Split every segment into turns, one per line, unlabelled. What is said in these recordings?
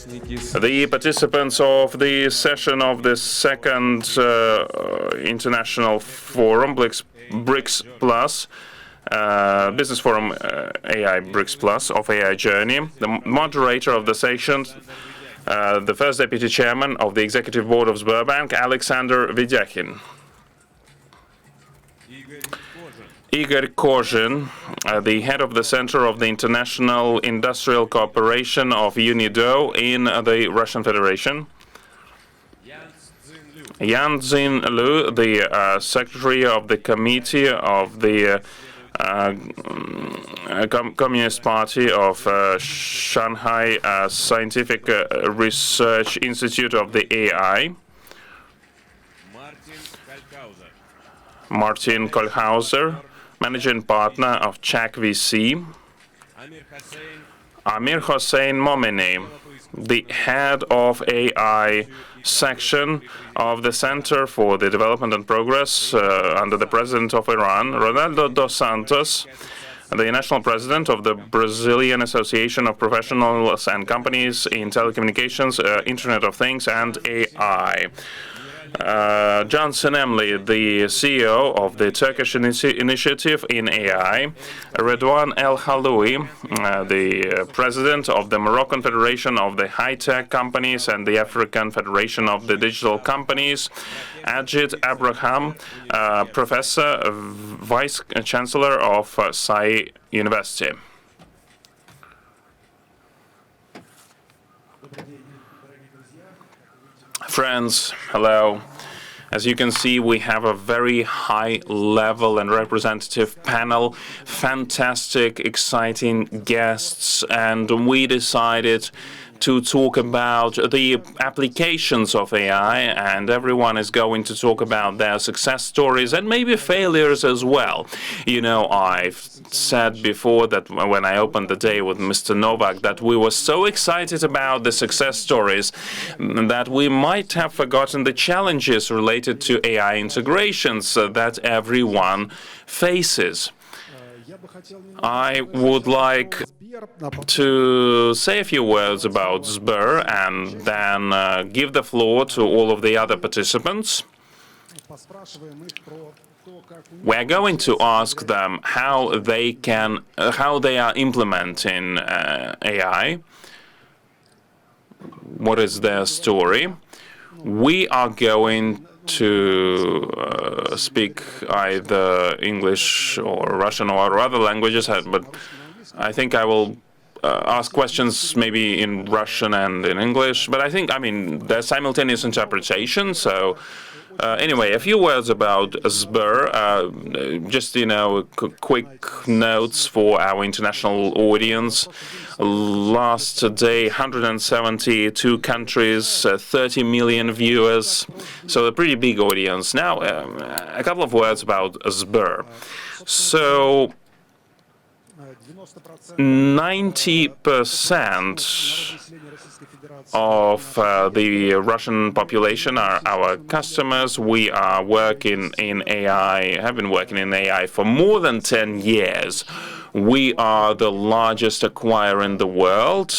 The participants of the session of the second international forum, BRICS Plus, Business Forum AI BRICS Plus of AI Journey. The moderator of the session, the first deputy chairman of the executive board of Sberbank, Alexander Vedyakhin. Igor Kozhin, the head of the Center of the International Industrial Cooperation of UNIDO in the Russian Federation. Yanjing, the secretary of the committee of the Communist Party of Shanghai Scientific Research Institute of the AI. Martin Kohlhauser, managing partner of ChuckVC. Amirhossein Momeni, the head of AI section of the Center for the Development and Progress under the President of Iran. Reinaldo dos Santos, the national president of the Brazilian Association of Professionals and Companies in Telecommunications, Internet of Things, and AI. John Sinemli, the CEO of the Turkish initiative in AI. Redouane Haloui, the president of the Moroccan Federation of the High-Tech Companies and the African Federation of the Digital Companies. Ajith Abraham, professor, vice chancellor of SAIRI University. Friends, hello. As you can see, we have a very high level and representative panel, fantastic, exciting guests, and we decided to talk about the applications of AI, and everyone is going to talk about their success stories and maybe failures as well. You know, I've said before that when I opened the day with Mr. Novak that we were so excited about the success stories that we might have forgotten the challenges related to AI integrations that everyone faces. I would like to say a few words about Sber and then give the floor to all of the other participants. We're going to ask them how they are implementing AI. What is their story? We are going to speak either English or Russian or other languages, but I think I will ask questions maybe in Russian and in English, but I mean, there's simultaneous interpretation, so anyway, a few words about Sber, just, quick notes for our international audience. Last day, 172 countries, 30 million viewers, so a pretty big audience. Now, a couple of words about Sber. So, 90% of the Russian population are our customers. We are working in AI, have been working in AI for more than 10 years. We are the largest acquirer in the world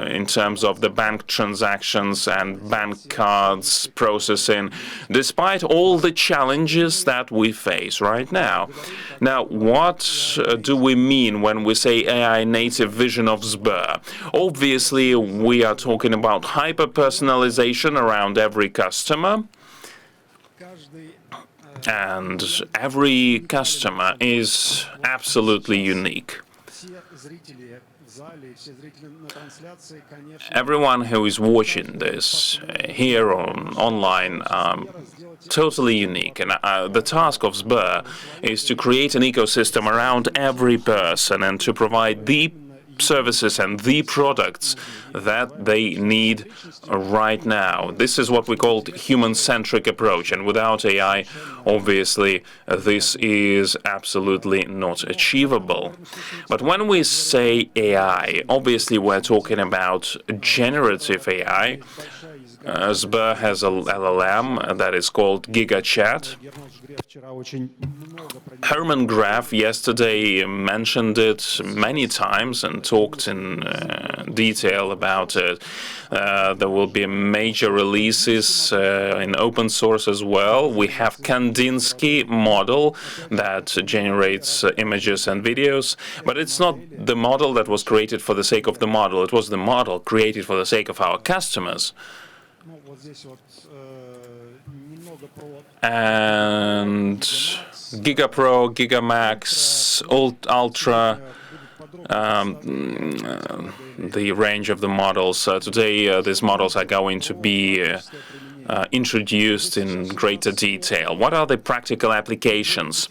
in terms of the bank transactions and bank cards processing, despite all the challenges that we face right now. Now, what do we mean when we say AI native vision of Sber? Obviously, we are talking about hyper-personalization around every customer. And every customer is absolutely unique. Everyone who is watching this here or online, totally unique. And the task of Sber is to create an ecosystem around every person and to provide the services and the products that they need right now. This is what we call human-centric approach, and without AI, obviously, this is absolutely not achievable. But when we say AI, obviously we're talking about generative AI, Sber has a LLM that is called GigaChat. Herman Graf yesterday mentioned it many times and talked in detail about it. There will be major releases in open source as well. We have Kandinsky model that generates images and videos, but it's not the model that was created for the sake of the model. It was the model created for the sake of our customers. And GigaPro, GigaMax, Ultra, the range of the models. Today, these models are going to be introduced in greater detail. What are the practical applications?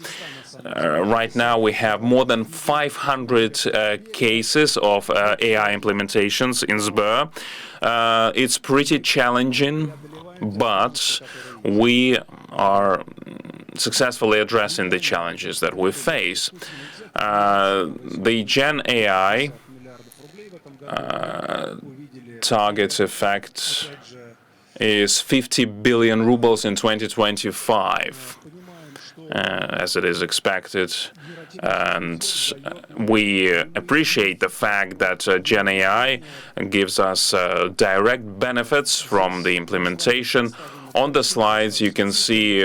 Right now, we have more than 500 cases of AI implementations in Sber. It's pretty challenging, but we are successfully addressing the challenges that we face. The Gen AI target effect is 50 billion rubles in 2025, as it is expected. And we appreciate the fact that Gen AI gives us direct benefits from the implementation. On the slides, you can see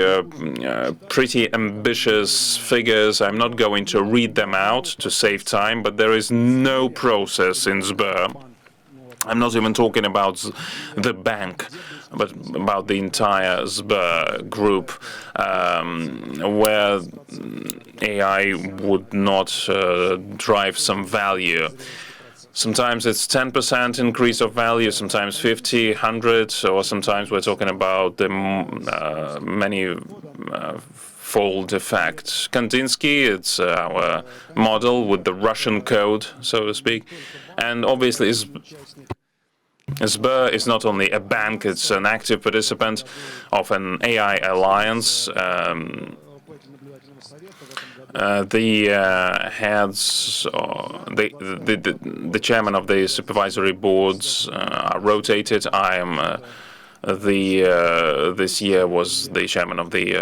pretty ambitious figures. I'm not going to read them out to save time, but there is no process in Sber. I'm not even talking about the bank, but about the entire Sber group, where AI would not drive some value. Sometimes it's 10% increase of value, sometimes 50, 100, or sometimes we're talking about the many-fold effect. Kandinsky, it's our model with the Russian code, so to speak. And obviously, Sber is not only a bank, it's an active participant of an AI alliance. The heads, the chairman of the supervisory boards are rotated. I am this year was the chairman of the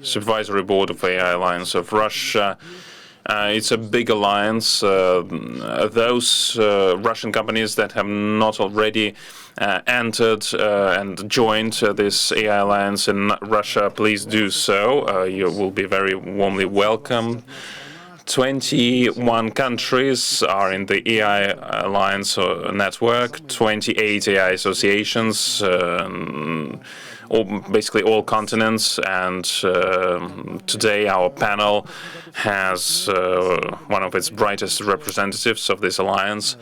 supervisory board of AI Alliance of Russia. It's a big alliance. Those Russian companies that have not already entered and joined this AI alliance in Russia, please do so. You will be very warmly welcome. 21 countries are in the AI alliance network, 28 AI associations, basically all continents, and today our panel has one of its brightest representatives of this alliance.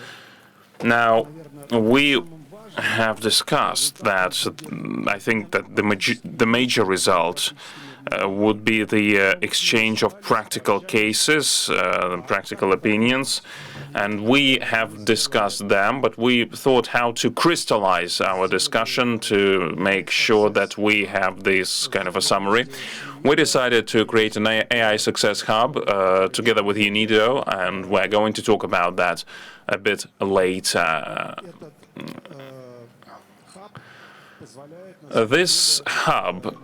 Now, we have discussed that I think that the major result would be the exchange of practical cases, practical opinions, and we have discussed them, but we thought how to crystallize our discussion to make sure that we have this kind of a summary. We decided to create an AI Success Hub together with UNIDO, and we're going to talk about that a bit later. This hub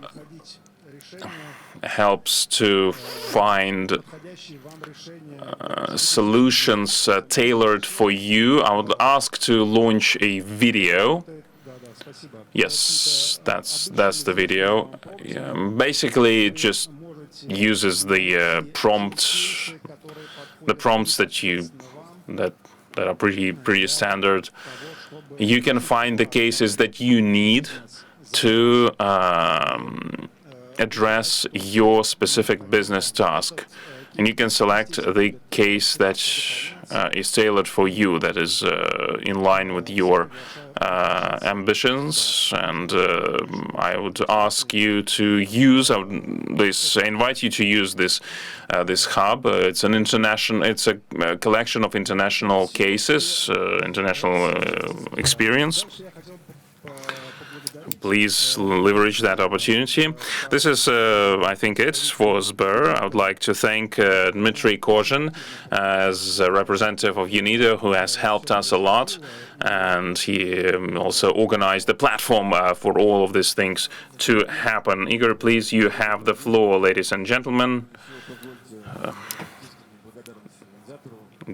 helps to find solutions tailored for you. I would ask to launch a video. Yes, that's the video. Yeah, basically, it just uses the prompts that are pretty standard. You can find the cases that you need to address your specific business task, and you can select the case that is tailored for you, that is in line with your ambitions. And I would ask you to use this. I invite you to use this hub. It's an international. It's a collection of international cases, international experience. please leverage that opportunity. This is, I think, it for Sber. I would like to thank Dmitry Kozhin as a representative of UNIDO, who has helped us a lot, and he also organized the platform for all of these things to happen. Igor, please, you have the floor, ladies and gentlemen.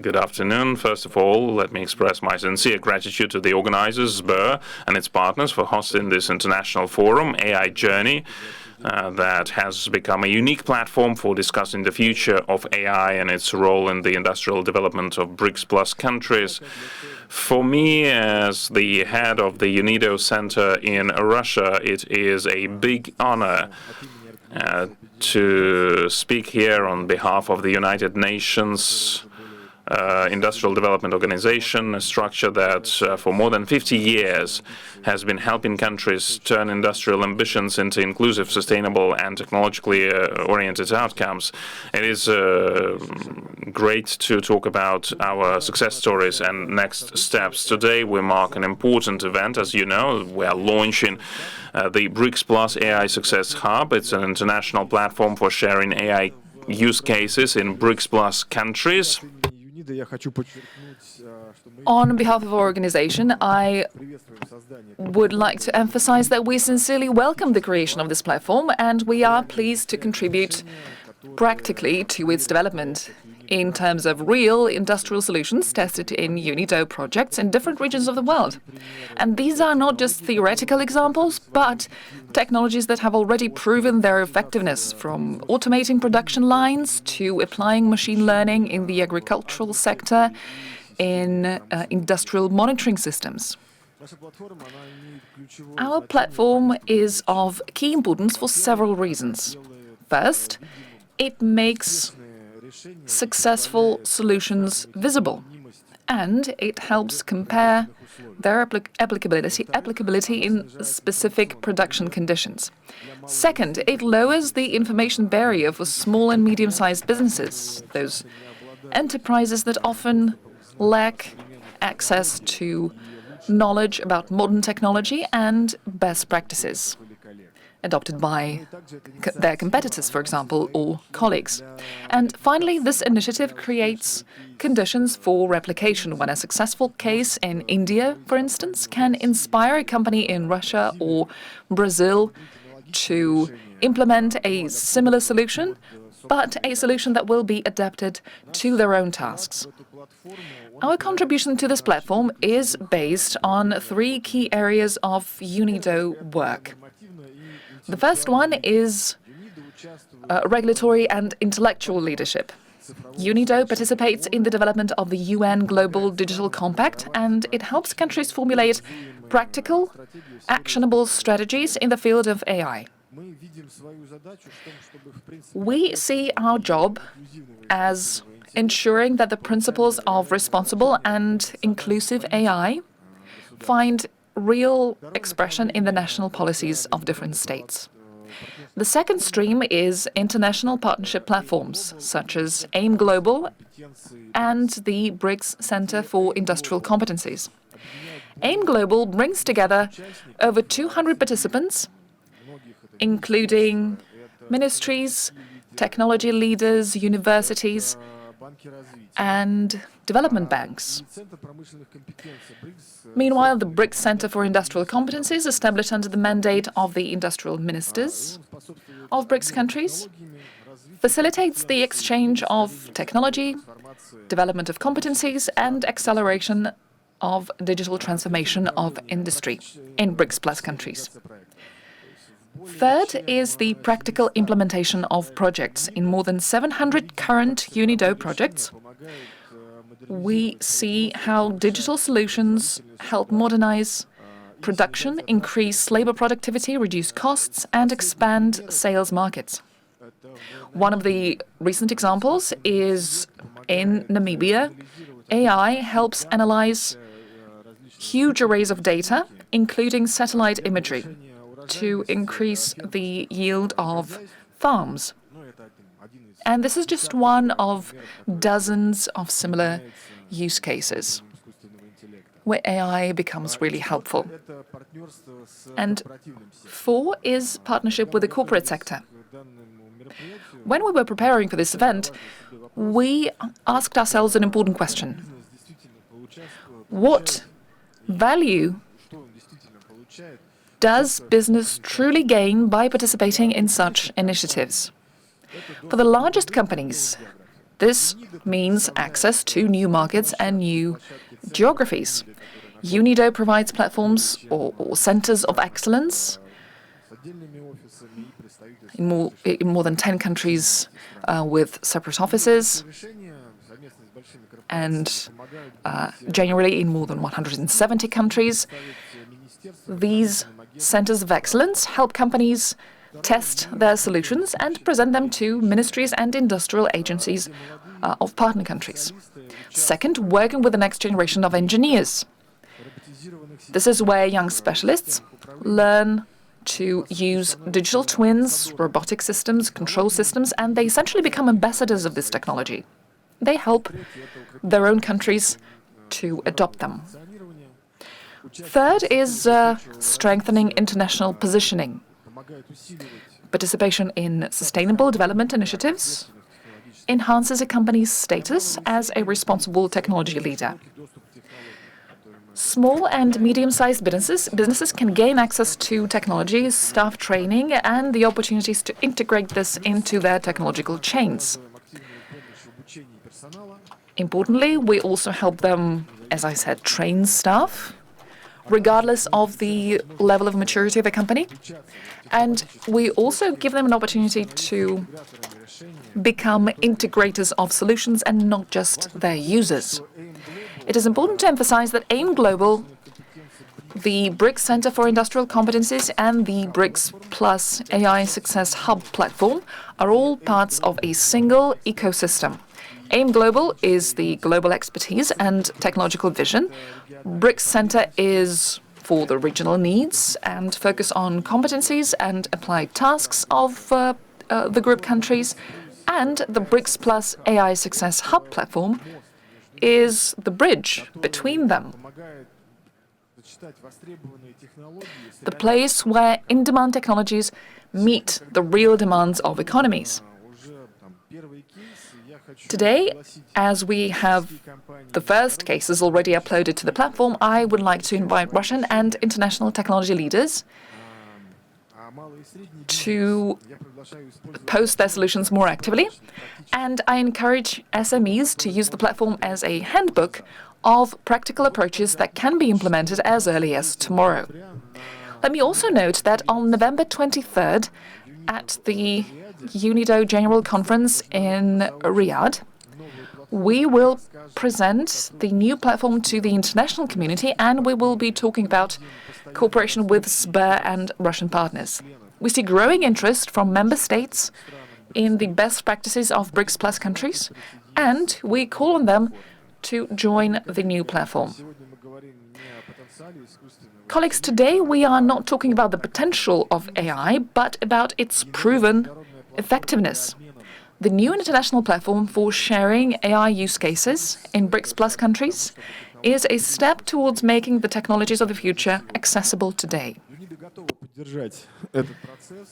Good afternoon. First of all, let me express my sincere gratitude to the organizers, Sber, and its partners for hosting this international forum, AI Journey, that has become a unique platform for discussing the future of AI and its role in the industrial development of BRICS plus countries. For me, as the head of the UNIDO Center in Russia, it is a big honor to speak here on behalf of the United Nations Industrial Development Organization, a structure that for more than 50 years has been helping countries turn industrial ambitions into inclusive, sustainable, and technologically oriented outcomes. It is great to talk about our success stories and next steps. Today, we mark an important event. As you know, we are launching the BRICS Plus AI Success Hub. It's an international platform for sharing AI use cases in BRICS Plus countries.
On behalf of our organization, I would like to emphasize that we sincerely welcome the creation of this platform, and we are pleased to contribute practically to its development in terms of real industrial solutions tested in UNIDO projects in different regions of the world. And these are not just theoretical examples, but technologies that have already proven their effectiveness, from automating production lines to applying machine learning in the agricultural sector, in industrial monitoring systems. Our platform is of key importance for several reasons. First, it makes successful solutions visible, and it helps compare their applicability in specific production conditions. Second, it lowers the information barrier for small and medium-sized businesses, those enterprises that often lack access to knowledge about modern technology and best practices adopted by their competitors, for example, or colleagues. And finally, this initiative creates conditions for replication when a successful case in India, for instance, can inspire a company in Russia or Brazil to implement a similar solution, but a solution that will be adapted to their own tasks. Our contribution to this platform is based on three key areas of UNIDO work. The first one is regulatory and intellectual leadership. UNIDO participates in the development of the UN Global Digital Compact, and it helps countries formulate practical, actionable strategies in the field of AI. We see our job as ensuring that the principles of responsible and inclusive AI find real expression in the national policies of different states. The second stream is international partnership platforms, such as AIM Global and the BRICS Center for Industrial Competencies. AIM Global brings together over 200 participants, including ministries, technology leaders, universities, and development banks. Meanwhile, the BRICS Center for Industrial Competencies, established under the mandate of the industrial ministers of BRICS countries, facilitates the exchange of technology, development of competencies, and acceleration of digital transformation of industry in BRICS plus countries. Third is the practical implementation of projects. In more than 700 current UNIDO projects, we see how digital solutions help modernize production, increase labor productivity, reduce costs, and expand sales markets. One of the recent examples is in Namibia. AI helps analyze huge arrays of data, including satellite imagery, to increase the yield of farms. And this is just one of dozens of similar use cases. where AI becomes really helpful. And 4 is partnership with the corporate sector. When we were preparing for this event, we asked ourselves an important question. What value does business truly gain by participating in such initiatives? For the largest companies, this means access to new markets and new geographies. UNIDO provides platforms or centers of excellence in more than 10 countries with separate offices, and generally in more than 170 countries. These centers of excellence help companies test their solutions and present them to ministries and industrial agencies of partner countries. Second, working with the next generation of engineers. This is where young specialists learn to use digital twins, robotic systems, control systems, and they essentially become ambassadors of this technology. They help their own countries to adopt them. Third is strengthening international positioning. Participation in sustainable development initiatives enhances a company's status as a responsible technology leader. Small and medium-sized businesses can gain access to technology, staff training, and the opportunities to integrate this into their technological chains. Importantly, we also help them, as I said, train staff, regardless of the level of maturity of a company. And we also give them an opportunity to become integrators of solutions and not just their users. It is important to emphasize that AIM Global, the BRICS Center for Industrial Competencies, and the BRICS Plus AI Success Hub platform are all parts of a single ecosystem. AIM Global is the global expertise and technological vision. BRICS Center is for the regional needs and focus on competencies and applied tasks of the group countries. And the BRICS Plus AI Success Hub platform is the bridge between them. The place where in-demand technologies meet the real demands of economies. Today, as we have the first cases already uploaded to the platform, I would like to invite Russian and international technology leaders to post their solutions more actively, and I encourage SMEs to use the platform as a handbook of practical approaches that can be implemented as early as tomorrow. Let me also note that on November 23rd, at the UNIDO General Conference in Riyadh, we will present the new platform to the international community, and we will be talking about cooperation with Sber and Russian partners. We see growing interest from member states in the best practices of BRICS Plus countries, and we call on them to join the new platform. Colleagues, today we are not talking about the potential of AI, but about its proven effectiveness. The new international platform for sharing AI use cases in BRICS Plus countries is a step towards making the technologies of the future accessible today.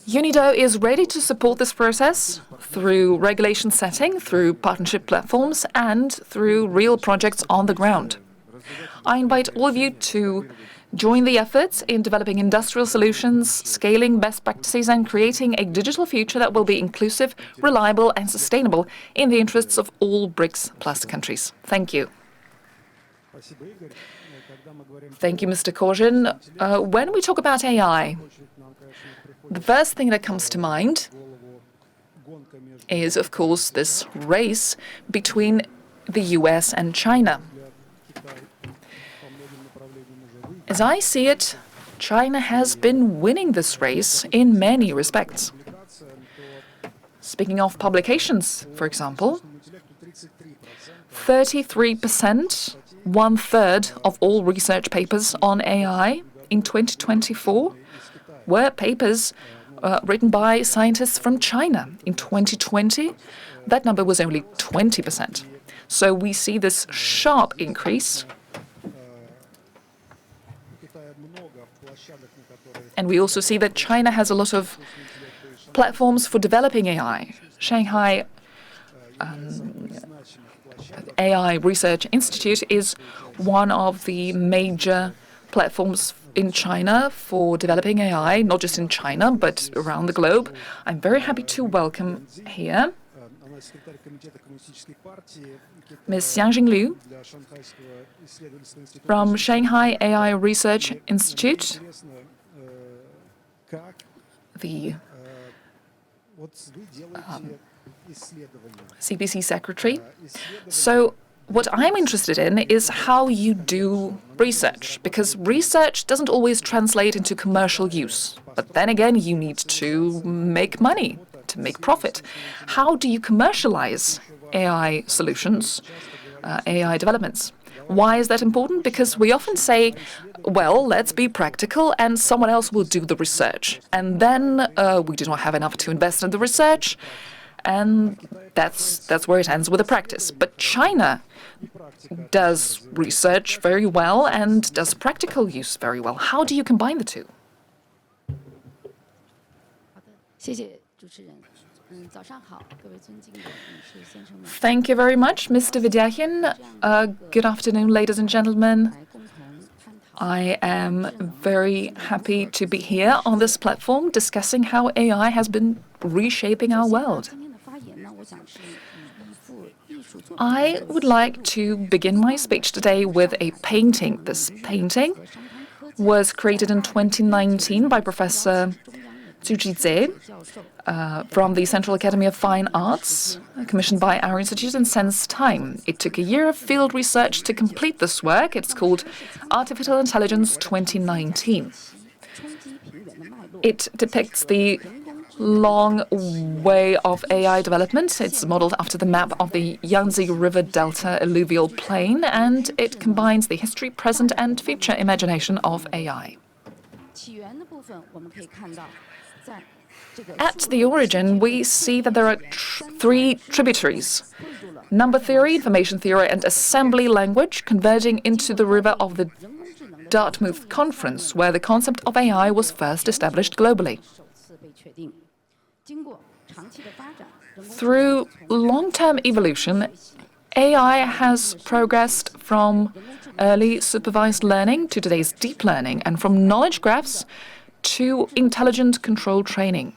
UNIDO is ready to support this process through regulation setting, through partnership platforms, and through real projects on the ground. I invite all of you to join the efforts in developing industrial solutions, scaling best practices, and creating a digital future that will be inclusive, reliable, and sustainable in the interests of all BRICS Plus countries. Thank you. Thank you, Mr. Kozhin. When we talk about AI, the first thing that comes to mind is, of course, this race between the US and China. As I see it, China has been winning this race in many respects. Speaking of publications, for example, 33%, one-third of all research papers on AI in 2024 were papers written by scientists from China. In 2020, that number was only 20%. So we see this sharp increase And we also see that China has a lot of platforms for developing AI. Shanghai AI Research Institute is one of the major platforms in China for developing AI, not just in China, but around the globe. I'm very happy to welcome here Ms. Yanjing from Shanghai AI Research Institute, the CBC secretary. So what I'm interested in is how you do research, because research doesn't always translate into commercial use. But then again, you need to make money, to make profit. How do you commercialize AI solutions, AI developments? Why is that important? Because we often say, well, let's be practical and someone else will do the research. And then we do not have enough to invest in the research. And that's where it ends with the practice. But China does research very well and does practical use very well. How do you combine the two? Thank you very much, Mr. Vedyakhin. Good afternoon, ladies and gentlemen. I am very happy to be here on this platform discussing how AI has been reshaping our world. I would like to begin my speech today with a painting. This painting was created in 2019 by Professor Zhu from the Central Academy of Fine Arts, commissioned by our institute in Sense Time. It took a year of field research to complete this work. It's called Artificial Intelligence 2019. It depicts the long way of AI development. It's modeled after the map of the Yangtze River Delta alluvial plain, and it combines the history, present, and future imagination of AI. At the origin, we see that there are three tributaries: number theory, information theory, and assembly language, converging into the river of the Dartmouth Conference, where the concept of AI was first established globally. Through long-term evolution, AI has progressed from early supervised learning to today's deep learning, and from knowledge graphs to intelligent control training.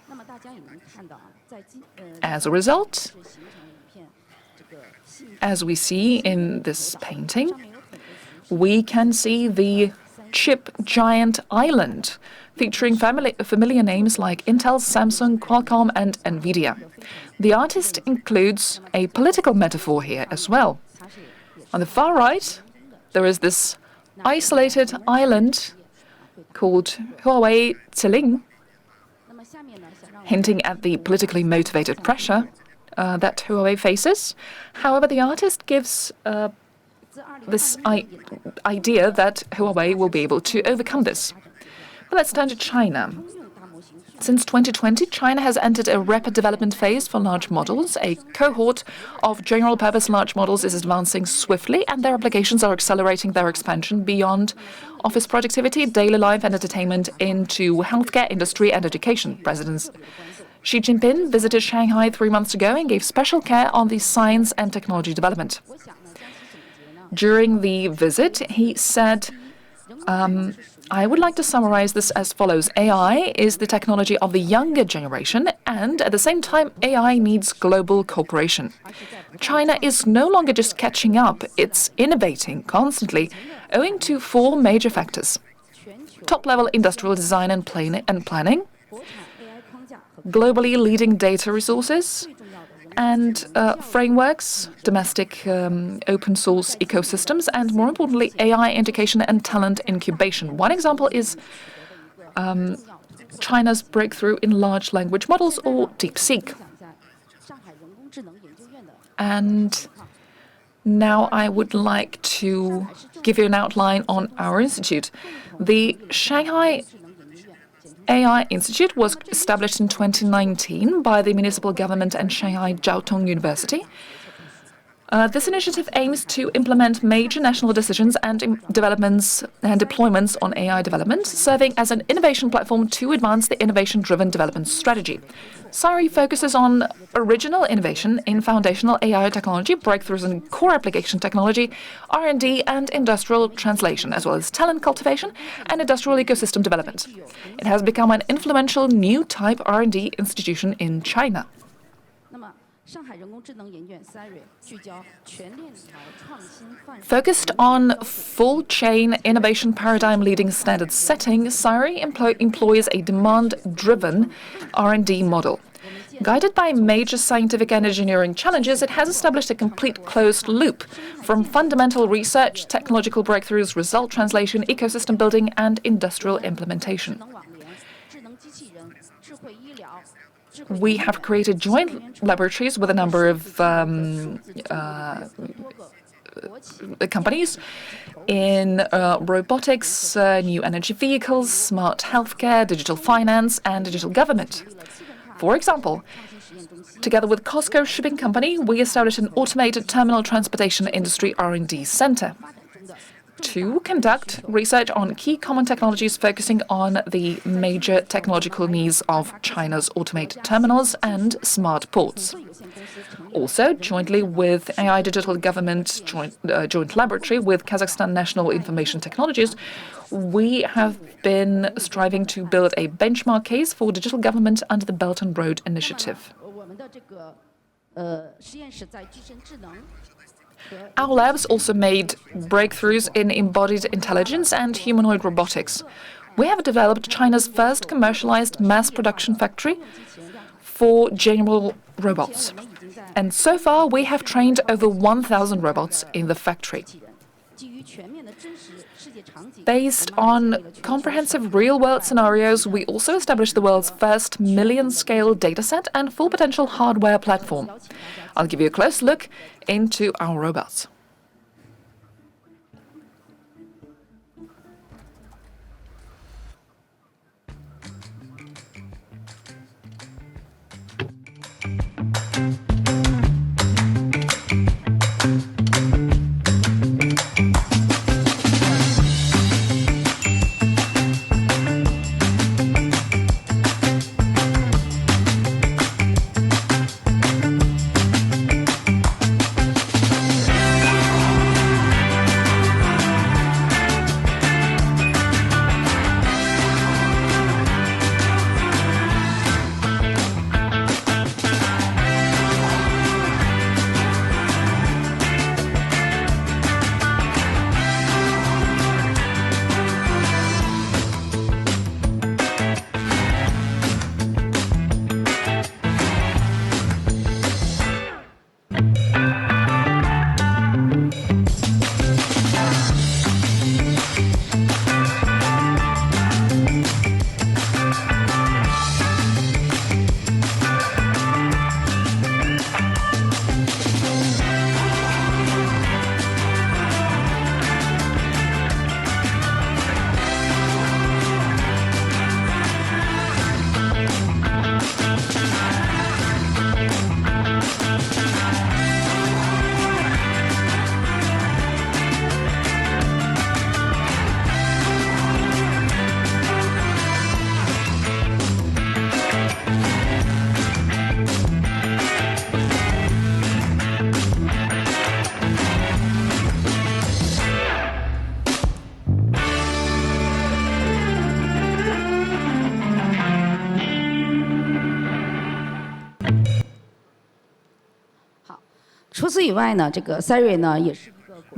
As a result, as we see in this painting, we can see the chip giant island, featuring familiar names like Intel, Samsung, Qualcomm, and NVIDIA. The artist includes a political metaphor here as well. On the far right, there is this isolated island called Haloui, hinting at the politically motivated pressure that Haloui faces. However, the artist gives this idea that Haloui will be able to overcome this. But let's turn to China. Since 2020, China has entered a rapid development phase for large models. A cohort of general-purpose large models is advancing swiftly, and their applications are accelerating their expansion beyond office productivity, daily life, and entertainment into healthcare, industry, and education. President Xi Jinping visited Shanghai 3 months ago and gave special care on the science and technology development. During the visit, he said, I would like to summarize this as follows. AI is the technology of the younger generation, and at the same time, AI needs global cooperation. China is no longer just catching up, it's innovating constantly, owing to 4 major factors: top-level industrial design and planning, globally leading data resources, and frameworks, domestic open source ecosystems, and more importantly, AI education and talent incubation. One example is China's breakthrough in large language models, or DeepSeek. And now I would like to give you an outline on our institute. The Shanghai AI Institute was established in 2019 by the municipal government and Shanghai Jiao Tong University. This initiative aims to implement major national decisions and developments and deployments on AI development, serving as an innovation platform to advance the innovation-driven development strategy. SAIRI focuses on original innovation in foundational AI technology, breakthroughs in core application technology, R&D and industrial translation, as well as talent cultivation and industrial ecosystem development. It has become an influential new type R&D institution in China. Focused on full-chain innovation paradigm leading standard setting, SAIRI employs a demand-driven R&D model. Guided by major scientific and engineering challenges, it has established a complete closed loop from fundamental research, technological breakthroughs, result translation, ecosystem building, and industrial implementation. We have created joint laboratories with a number of companies in robotics, new energy vehicles, smart healthcare, digital finance, and digital government. For example, together with COSCO Shipping Company, we established an automated terminal transportation industry R&D center to conduct research on key common technologies focusing on the major technological needs of China's automated terminals and smart ports. Also, jointly with AI Digital Government Joint Laboratory with Kazakhstan National Information Technologies, we have been striving to build a benchmark case for digital government under the Belt and Road Initiative. Our labs also made breakthroughs in embodied intelligence and humanoid robotics. We have developed China's first commercialized mass production factory for general robots. And so far, we have trained over 1,000 robots in the factory. Based on comprehensive real-world scenarios, we also established the world's first million-scale dataset and full potential hardware platform. I'll give you a close look into our robots.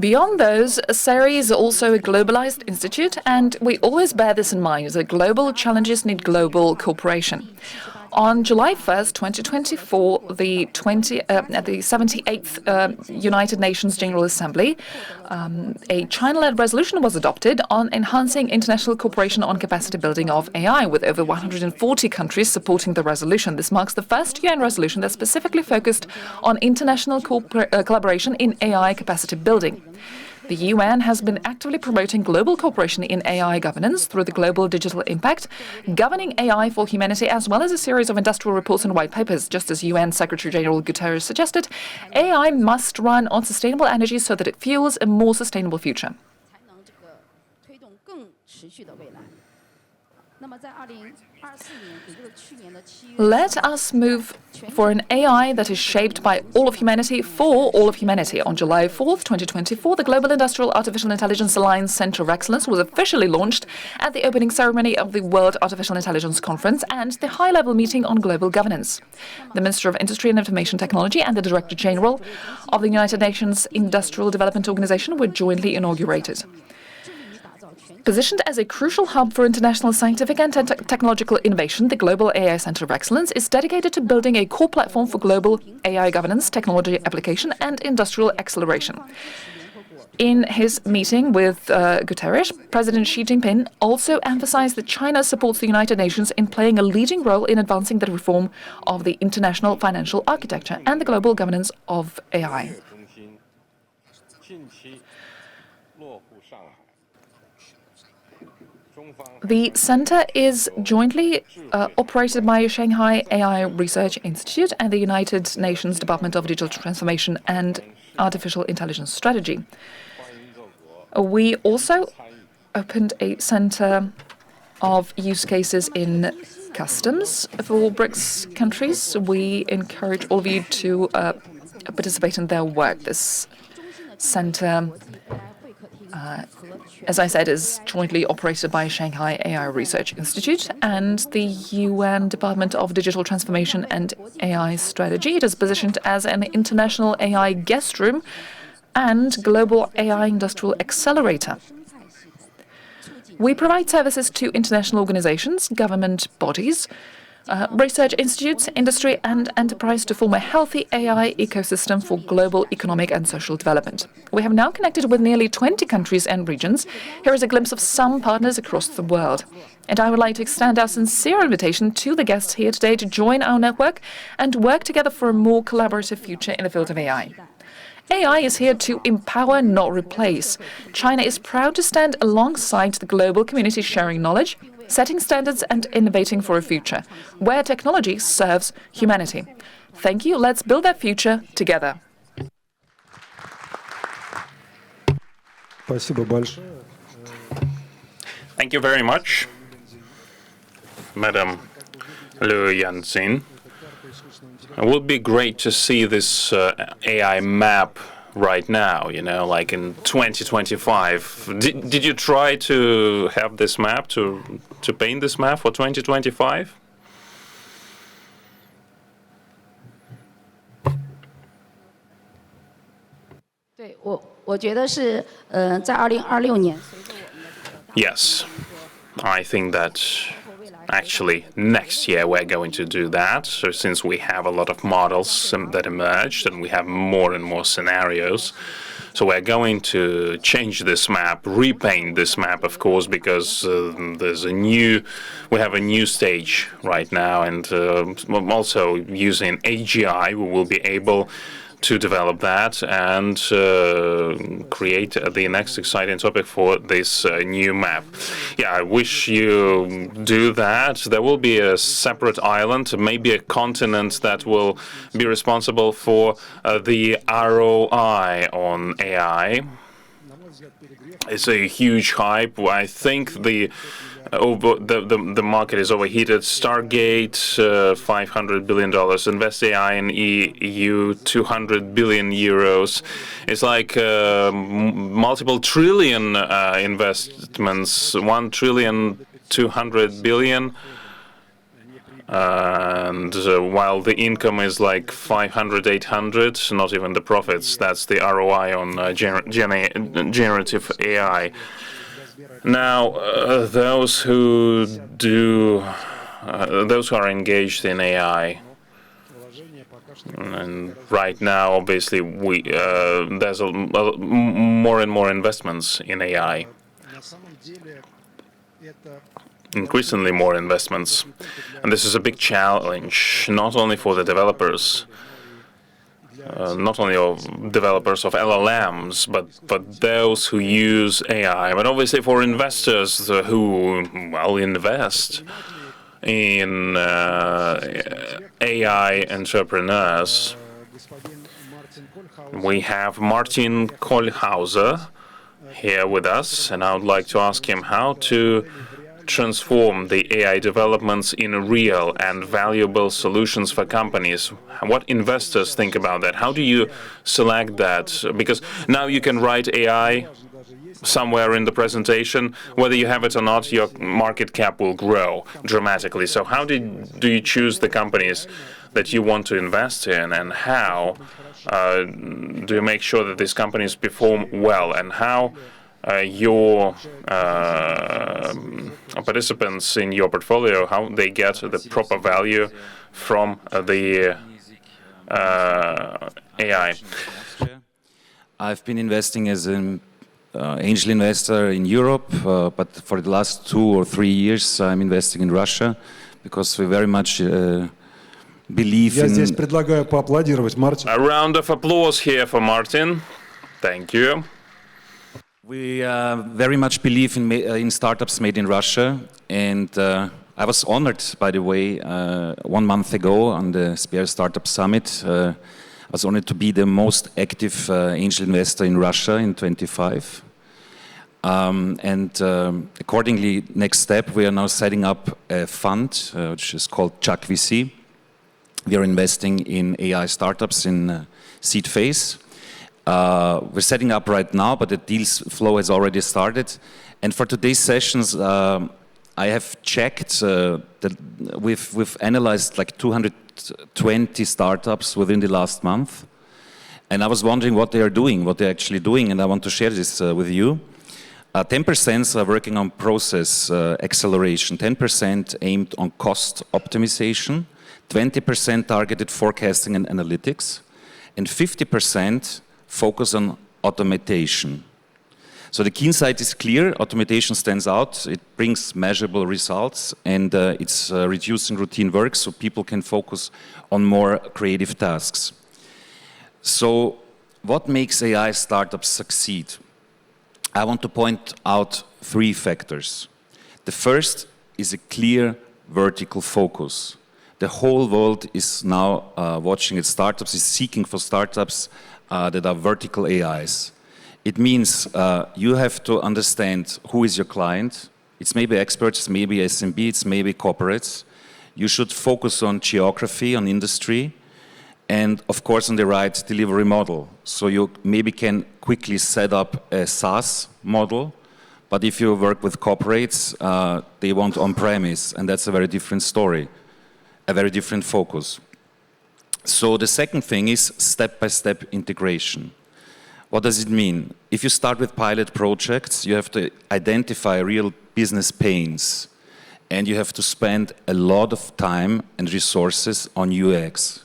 Beyond those, SAIRI is also a globalized institute, and we always bear this in mind, that global challenges need global cooperation. On July 1st, 2024, at the 78th United Nations General Assembly, a China-led resolution was adopted on enhancing international cooperation on capacity building of AI, with over 140 countries supporting the resolution. This marks the first UN resolution that specifically focused on international collaboration in AI capacity building. The UN has been actively promoting global cooperation in AI governance through the Global Digital Impact, Governing AI for Humanity, as well as a series of industrial reports and white papers. Just as UN Secretary-General Guterres suggested, AI must run on sustainable energy so that it fuels a more sustainable future. Let us move for an AI that is shaped by all of humanity for all of humanity. On July 4th, 2024, the Global Industrial Artificial Intelligence Alliance Center of Excellence was officially launched at the opening ceremony of the World Artificial Intelligence Conference and the high-level meeting on global governance. The Minister of Industry and Information Technology and the Director General of the United Nations Industrial Development Organization were jointly inaugurated. Positioned as a crucial hub for international scientific and technological innovation, the Global AI Center of Excellence is dedicated to building a core platform for global AI governance, technology application, and industrial acceleration. In his meeting with Guterres, President Xi Jinping also emphasized that China supports the United Nations in playing a leading role in advancing the reform of the international financial architecture and the global governance of AI. The center is jointly operated by Shanghai AI Research Institute and the United Nations Department of Digital Transformation and Artificial Intelligence Strategy. We also opened a center of use cases in customs for BRICS countries. We encourage all of you to participate in their work. This center, as I said, is jointly operated by Shanghai AI Research Institute and the UN Department of Digital Transformation and AI Strategy. It is positioned as an international AI guest room and global AI industrial accelerator. We provide services to international organizations, government bodies, research institutes, industry, and enterprise to form a healthy AI ecosystem for global economic and social development. We have now connected with nearly 20 countries and regions. Here is a glimpse of some partners across the world. And I would like to extend our sincere invitation to the guests here today to join our network and work together for a more collaborative future in the field of AI. AI is here to empower, not replace. China is proud to stand alongside the global community, sharing knowledge, setting standards, and innovating for a future where technology serves humanity. Thank you. Let's build that future together.
Thank you very much, Madam Yanjing. It would be great to see this AI map right now, like in 2025. Did you try to have this map, to paint this map for 2025? Yes, I think that actually next year we're going to do that. So since we have a lot of models that emerged and we have more and more scenarios, so we're going to change this map, repaint this map, of course, because we have a new stage right now, and also using AGI, we will be able to develop that and create the next exciting topic for this new map. Yeah, I wish you do that. There will be a separate island, maybe a continent that will be responsible for the ROI on AI. It's a huge hype. I think the market is overheated. Stargate, $500 billion. Invest AI in EU, 200 billion euros. It's like multiple trillion investments, 1 trillion, 200 billion. And while the income is like 500, 800, not even the profits. That's the ROI on generative AI. Now, those who are engaged in AI, and right now, obviously, there's more and more investments in AI. Increasingly more investments. And this is a big challenge, not only for the developers, not only of developers of LLMs, but those who use AI. But obviously for investors who, well, invest in AI entrepreneurs, we have Martin Kohlhauser here with us, and I would like to ask him how to transform the AI developments in real and valuable solutions for companies. What investors think about that? How do you select that? Because now you can write AI somewhere in the presentation, whether you have it or not, your market cap will grow dramatically. So how do you choose the companies that you want to invest in, and how do you make sure that these companies perform well, and how your participants in your portfolio, how they get the proper value from the AI?
I've been investing as an angel investor in Europe, but for the last 2 or 3 years I'm investing in Russia because we very much believe
Я здесь
in...
предлагаю поаплодировать Мартину.
A round of applause here for Martin. Thank you.
We very much believe in startups made in Russia, and I was honored, by the way, 1 month ago on the Sber Startup Summit. I was honored to be the most active angel investor in Russia in 25. Accordingly, next step, we are now setting up a fund, which is called ChuckVC. We are investing in AI startups in seed phase. We're setting up right now, but the deals flow has already started. And for today's sessions, I have checked that we've analyzed like 220 startups within the last month. And I was wondering what they are doing, what they're actually doing, and I want to share this with you. 10% are working on process acceleration, 10% aimed on cost optimization, 20% targeted forecasting and analytics, and 50% focus on automation. So the key insight is clear. Automation stands out. It brings measurable results, and it's reducing routine work so people can focus on more creative tasks. So what makes AI startups succeed? I want to point out 3 factors. The first is a clear vertical focus. The whole world is now watching at startups, is seeking for startups that are vertical AIs. It means you have to understand who is your client. It's maybe experts, it's maybe SMB, it's maybe corporates. You should focus on geography, on industry, and of course on the right delivery model. So you maybe can quickly set up a SaaS model, but if you work with corporates, they want on-premise, and that's a very different story, a very different focus. So the second thing is step-by-step integration. What does it mean? If you start with pilot projects, you have to identify real business pains, and you have to spend a lot of time and resources on UX.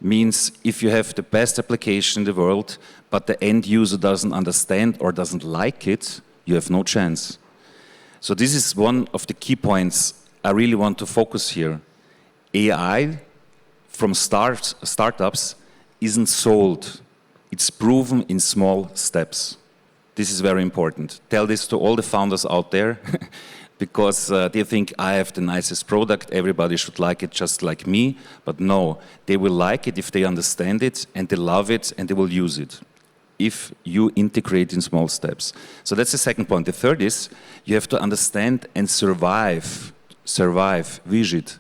Means if you have the best application in the world, but the end user doesn't understand or doesn't like it, you have no chance. So this is one of the key points I really want to focus here. AI from startups isn't sold. It's proven in small steps. This is very important. Tell this to all the founders out there because they think I have the nicest product, everybody should like it just like me. But no, they will like it if they understand it and they love it and they will use it if you integrate in small steps. So that's the second point. The third is you have to understand and survive, visit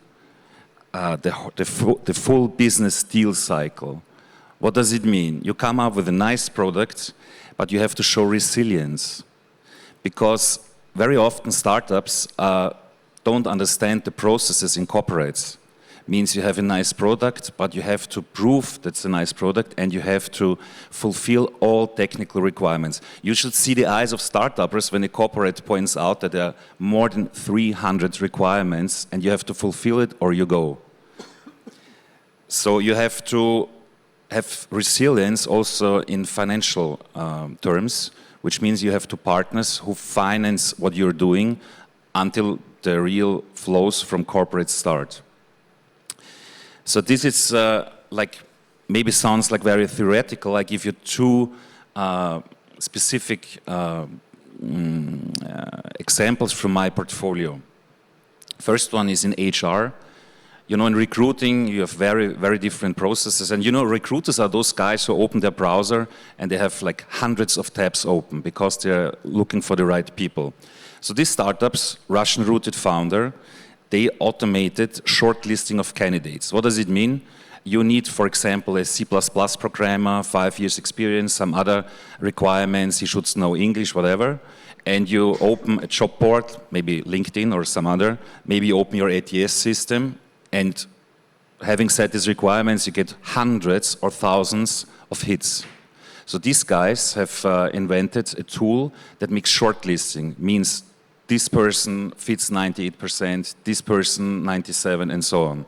the full business deal cycle. What does it mean? You come up with a nice product, but you have to show resilience. Because very often startups don't understand the processes in corporates. Means you have a nice product, but you have to prove that's a nice product and you have to fulfill all technical requirements. You should see the eyes of startups when a corporate points out that there are more than 300 requirements and you have to fulfill it or you go. So you have to have resilience also in financial terms, which means you have to partners who finance what you're doing until the real flows from corporate start. So this is like maybe sounds like very theoretical. I give you two specific examples from my portfolio. First one is in HR. You know, in recruiting, you have very, very different processes. And you know, recruiters are those guys who open their browser and they have like hundreds of tabs open because they're looking for the right people. So these startups, Russian-rooted founder, they automated shortlisting of candidates. What does it mean? You need, for example, a C++ programmer, 5 years experience, some other requirements, he should know English, whatever. And you open a job board, maybe LinkedIn or some other, maybe you open your ATS system, and having set these requirements, you get hundreds or thousands of hits. So these guys have invented a tool that makes shortlisting, means this person fits 98%, this person 97%, and so on.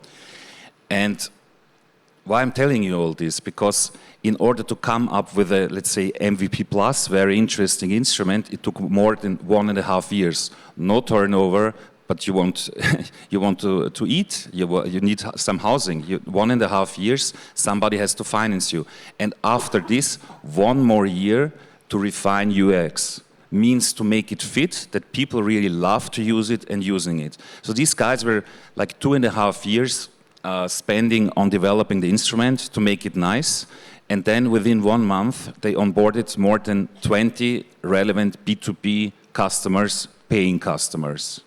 And why I'm telling you all this? Because in order to come up with a, let's say, MVP plus, very interesting instrument, it took more than 1.5 years. No turnover, but you want to eat, you need some housing. 1.5 years, somebody has to finance you. And after this, 1 more year to refine UX. Means to make it fit, that people really love to use it and using it. So these guys were like 2.5 years spending on developing the instrument to make it nice. And then within 1 month, they onboarded more than 20 relevant B2B customers, paying customers.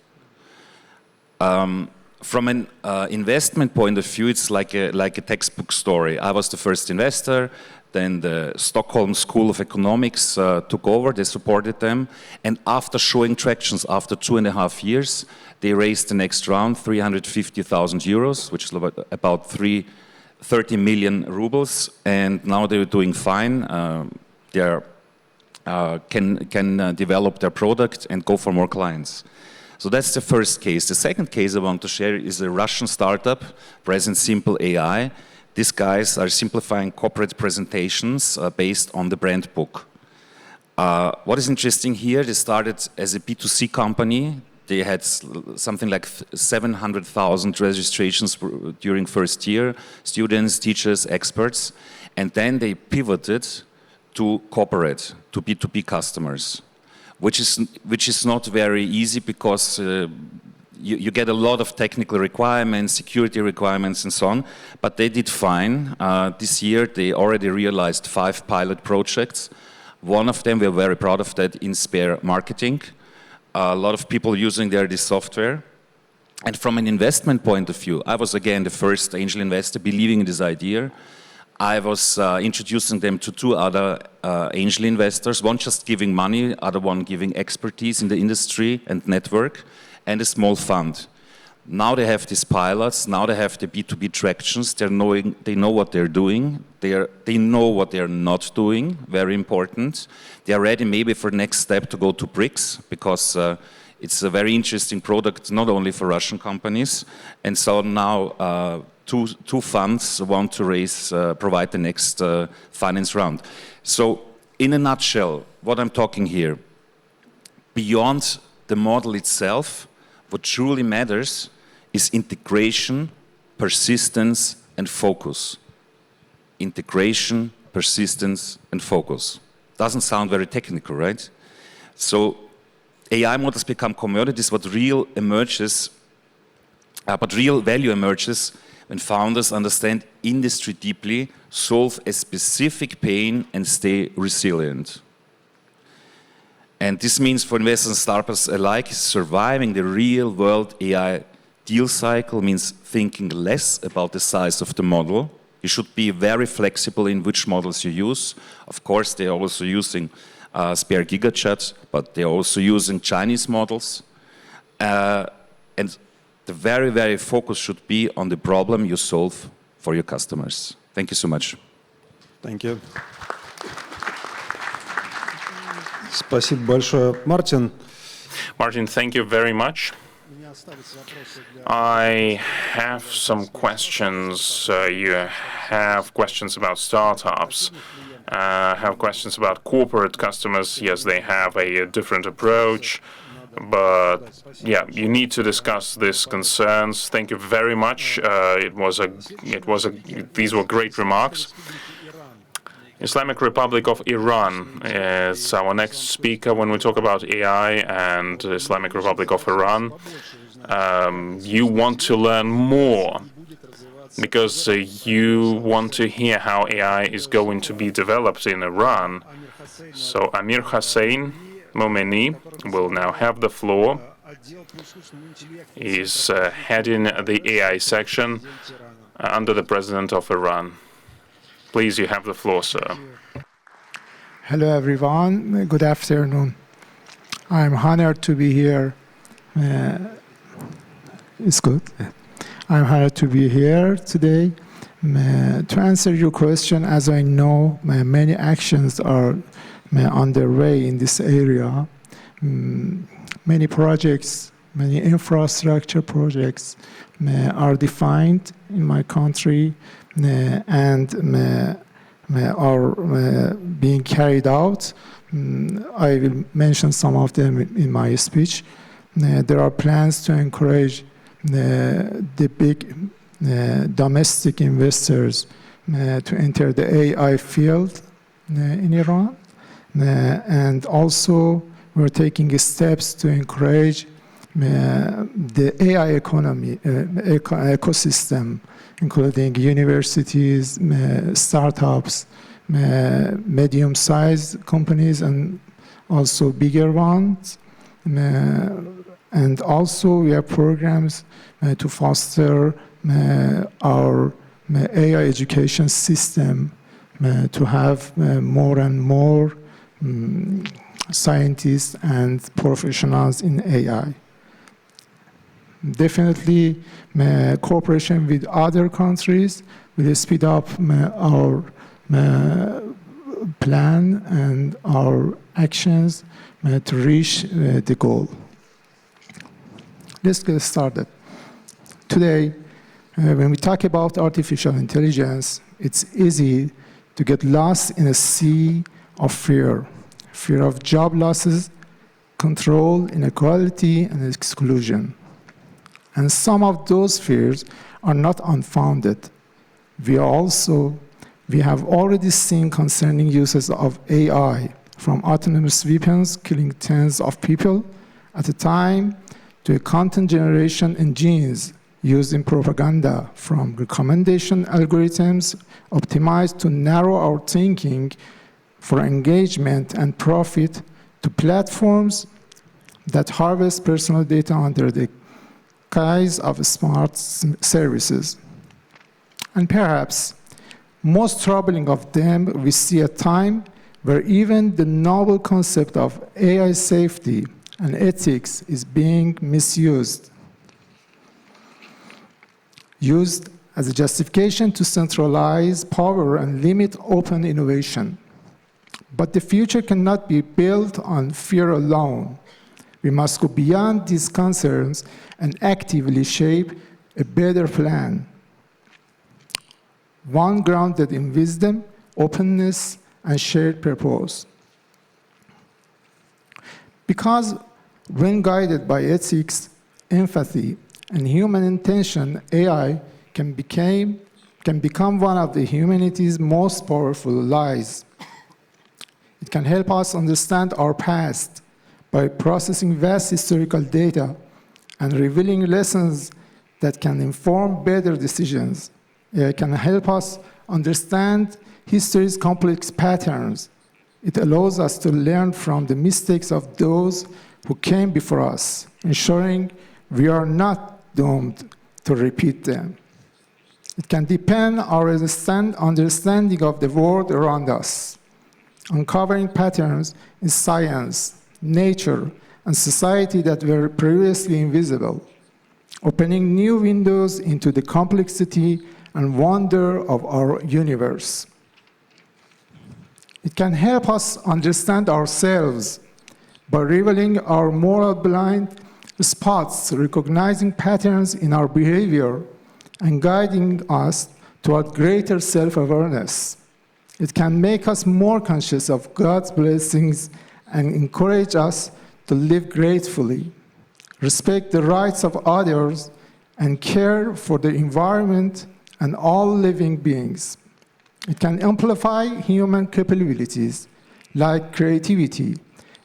From an investment point of view, it's like a textbook story. I was the first investor, then the Stockholm School of Economics took over, they supported them, and after showing tractions, after 2.5 years, they raised the next round, 350,000 euros, which is about 30 million rubles, and now they're doing fine. They can develop their product and go for more clients. So that's the first case. The second case I want to share is a Russian startup, Present Simple AI. These guys are simplifying corporate presentations based on the brand book. What is interesting here, they started as a B2C company. They had something like 700,000 registrations during first year, students, teachers, experts, and then they pivoted to corporate, to B2B customers. Which is not very easy because you get a lot of technical requirements, security requirements, and so on. But they did fine. This year, they already realized 5 pilot projects. One of them, we're very proud of that, in Sber marketing. A lot of people using this software. And from an investment point of view, I was again the first angel investor believing in this idea. I was introducing them to 2 other angel investors, one just giving money, other one giving expertise in the industry and network, and a small fund. Now they have these pilots, now they have the B2B tractions, they know what they're doing, they know what they're not doing, very important. They are ready maybe for the next step to go to BRICS, because it's a very interesting product, not only for Russian companies. And so now two funds want to provide the next finance round. So in a nutshell, what I'm talking here, beyond the model itself, what truly matters is integration, persistence, and focus. Integration, persistence, and focus. Doesn't sound very technical, right? So AI models become commodities, but real value emerges when founders understand industry deeply, solve a specific pain, and stay resilient. And this means for investors and startups alike, surviving the real-world AI deal cycle means thinking less about the size of the model. You should be very flexible in which models you use. Of course, they are also using Sber GigaChat, but they are also using Chinese models. And the very, very focus should be on the problem you solve for your customers. Thank you so much.
Thank you. Спасибо большое, Мартин.
Martin, thank you very much. I have some questions. You have questions about startups. Have questions about corporate customers. Yes, they have a different approach. But yeah, you need to discuss these concerns. Thank you very much. These were great remarks. Islamic Republic of Iran is our next speaker when we talk about AI and Islamic Republic of Iran. You want to learn more because you want to hear how AI is going to be developed in Iran. So Amirhossein Momeni will now have the floor. He's heading the AI section under the President of Iran. Please, you have the floor, sir.
Hello, everyone. Good afternoon. I'm honored to be here. It's good. I'm honored to be here today. To answer your question, as I know, many actions are underway in this area. Many projects, many infrastructure projects are defined in my country and are being carried out. I will mention some of them in my speech. There are plans to encourage the big domestic investors to enter the AI field in Iran. And also, we're taking steps to encourage the AI economy, ecosystem, including universities, startups, medium-sized companies, and also bigger ones. And also, we have programs to foster our AI education system to have more and more scientists and professionals in AI. Definitely, cooperation with other countries will speed up our plan and our actions to reach the goal. Let's get started. Today, when we talk about artificial intelligence, it's easy to get lost in a sea of fear. Fear of job losses, control, inequality, and exclusion. And some of those fears are not unfounded. We have already seen concerning uses of AI, from autonomous weapons killing tens of people at a time to a content generation engines used in propaganda, from recommendation algorithms optimized to narrow our thinking for engagement and profit, to platforms that harvest personal data under the guise of smart services. And perhaps most troubling of them, we see a time where even the novel concept of AI safety and ethics is being misused, used as a justification to centralize power and limit open innovation. But the future cannot be built on fear alone. We must go beyond these concerns and actively shape a better plan, one grounded in wisdom, openness, and shared purpose. Because when guided by ethics, empathy, and human intention, AI can become one of the humanity's most powerful allies. It can help us understand our past by processing vast historical data and revealing lessons that can inform better decisions. It can help us understand history's complex patterns. It allows us to learn from the mistakes of those who came before us, ensuring we are not doomed to repeat them. It can deepen our understanding of the world around us, uncovering patterns in science, nature, and society that were previously invisible, opening new windows into the complexity and wonder of our universe. It can help us understand ourselves by revealing our moral blind spots, recognizing patterns in our behavior, and guiding us toward greater self-awareness. It can make us more conscious of God's blessings and encourage us to live gratefully, respect the rights of others, and care for the environment and all living beings. It can amplify human capabilities like creativity,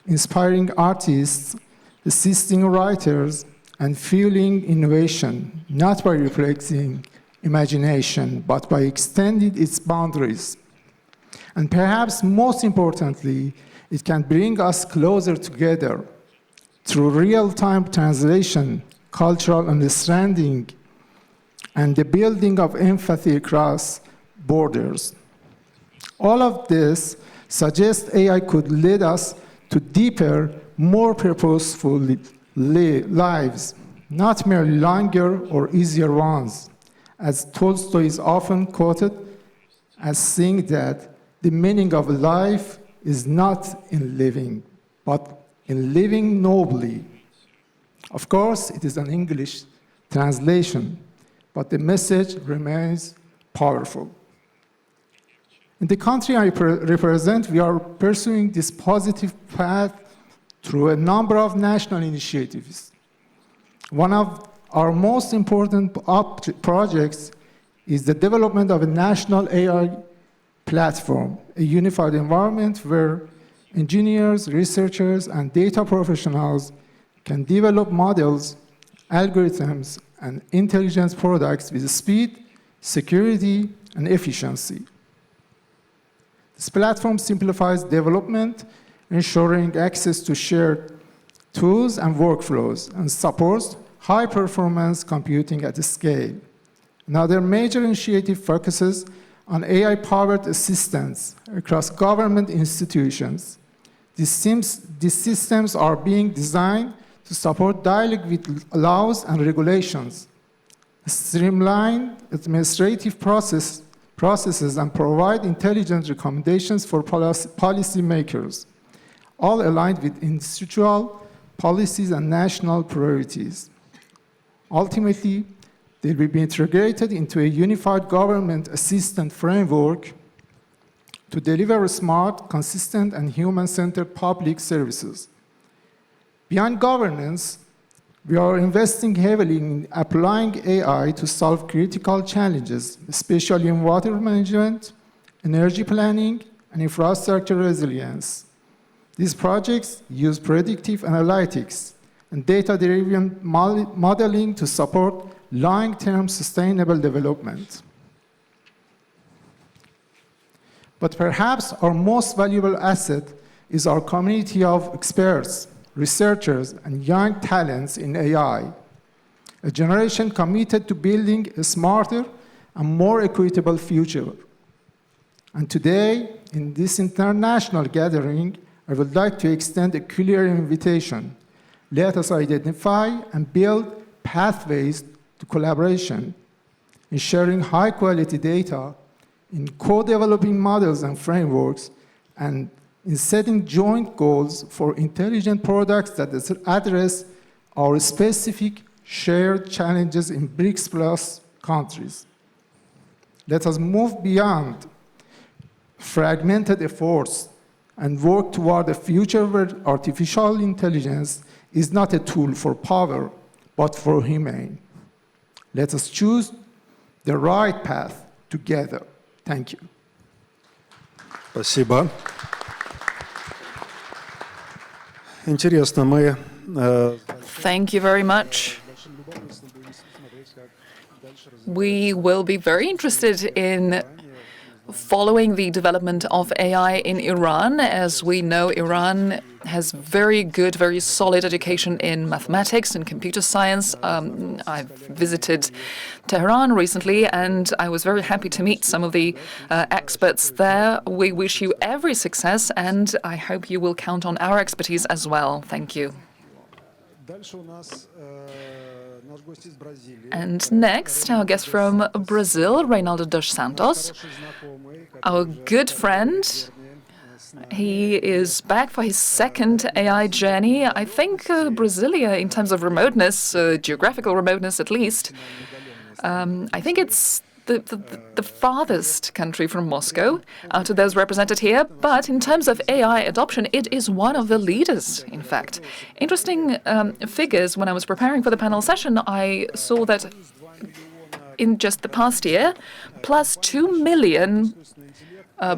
inspiring artists, assisting writers, and fueling innovation, not by replacing imagination, but by extending its boundaries. And perhaps most importantly, it can bring us closer together through real-time translation, cultural understanding, and the building of empathy across borders. All of this suggests AI could lead us to deeper, more purposeful lives, not merely longer or easier ones, as Tolstoy is often quoted as saying that the meaning of life is not in living, but in living nobly. Of course, it is an English translation, but the message remains powerful. In the country I represent, we are pursuing this positive path through a number of national initiatives. One of our most important projects is the development of a national AI platform, a unified environment where engineers, researchers, and data professionals can develop models, algorithms, and intelligence products with speed, security, and efficiency. This platform simplifies development, ensuring access to shared tools and workflows, and supports high-performance computing at scale. Another major initiative focuses on AI-powered assistance across government institutions. These systems are being designed to support dialogue with laws and regulations, streamline administrative processes, and provide intelligent recommendations for policymakers, all aligned with institutional policies and national priorities. Ultimately, they will be integrated into a unified government assistance framework to deliver smart, consistent, and human-centered public services. Beyond governance, we are investing heavily in applying AI to solve critical challenges, especially in water management, energy planning, and infrastructure resilience. These projects use predictive analytics and data-driven modeling to support long-term sustainable development. But perhaps our most valuable asset is our community of experts, researchers, and young talents in AI, a generation committed to building a smarter and more equitable future. And today, in this international gathering, I would like to extend a clear invitation. Let us identify and build pathways to collaboration in sharing high-quality data, in co-developing models and frameworks, and in setting joint goals for intelligent products that address our specific shared challenges in BRICS plus countries. Let us move beyond fragmented efforts and work toward a future where artificial intelligence is not a tool for power, but for human. Let us choose the right path together. Thank you.
Спасибо. Интересно, мы...
Thank you very much. We will be very interested in following the development of AI in Iran. As we know, Iran has very good, very solid education in mathematics and computer science. I've visited Tehran recently, and I was very happy to meet some of the experts there. We wish you every success, and I hope you will count on our expertise as well. Thank you. And next, our guest from Brazil, Reinaldo dos Santos, our good friend. He is back for his second AI journey. I think Brasilia, in terms of remoteness, geographical remoteness at least, I think it's the farthest country from Moscow out of those represented here, but in terms of AI adoption, it is one of the leaders, in fact. Interesting figures. When I was preparing for the panel session, I saw that in just the past year, plus 2 million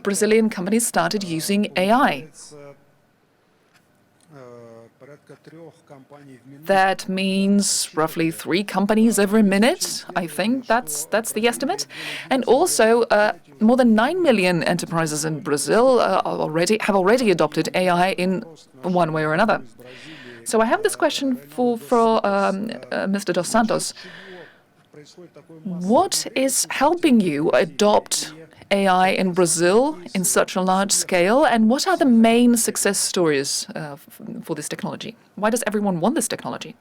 Brazilian companies started using AI. That means roughly 3 companies every minute. I think that's the estimate. And also, more than 9 million enterprises in Brazil have already adopted AI in one way or another. So I have this question for Mr. Dos Santos. What is helping you adopt AI in Brazil in such a large scale, and what are the main success stories for this technology? Why does everyone want this technology?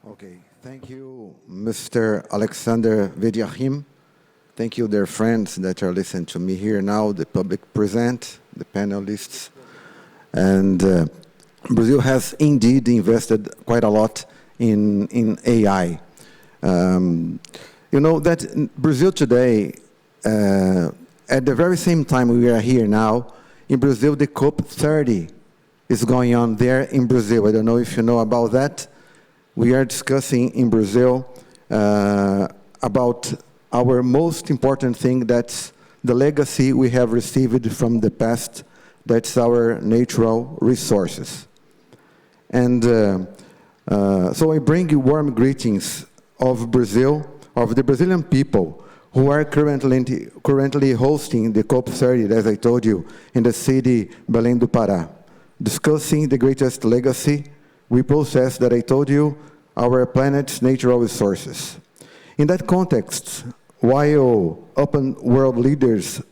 Okay, thank you, Mr. Alexander Vedyakhin. Thank you, dear friends that are listening to me here now, the public present, the panelists. And Brazil has indeed invested quite a lot in AI. You know that Brazil today, at the very same time we are here now, in Brazil, the COP30 is going on there in Brazil. I don't know if you know about that. We are discussing in Brazil about our most important thing, that's the legacy we have received from the past, that's our natural resources. And so I bring you warm greetings of Brazil, of the Brazilian people, who are currently hosting the COP30, as I told you, in the city Belém do Pará, discussing the greatest legacy we possess, that I told you, our planet's natural resources. In that context, while open world leaders,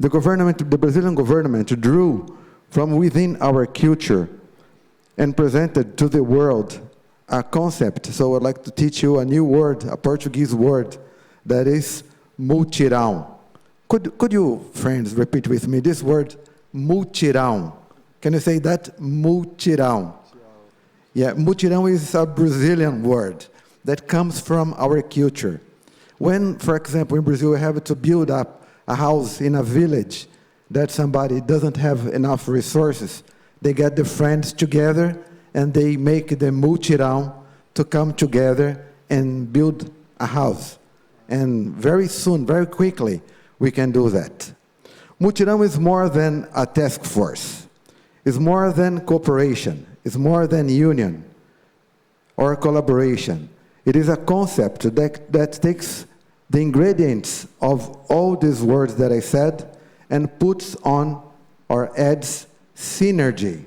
the Brazilian government drew from within our culture and presented to the world a concept. So I'd like to teach you a new word, a Portuguese word, that is multirão. Could you, friends, repeat with me this word, multirão? Can you say that? Multirão. Yeah, multirão is a Brazilian word that comes from our culture. When, for example, in Brazil, we have to build up a house in a village that somebody doesn't have enough resources, they get the friends together and they make the multirão to come together and build a house. And very soon, very quickly, we can do that. Multirão is more than a task force. It's more than cooperation. It's more than union or collaboration. It is a concept that takes the ingredients of all these words that I said and puts on or adds synergy,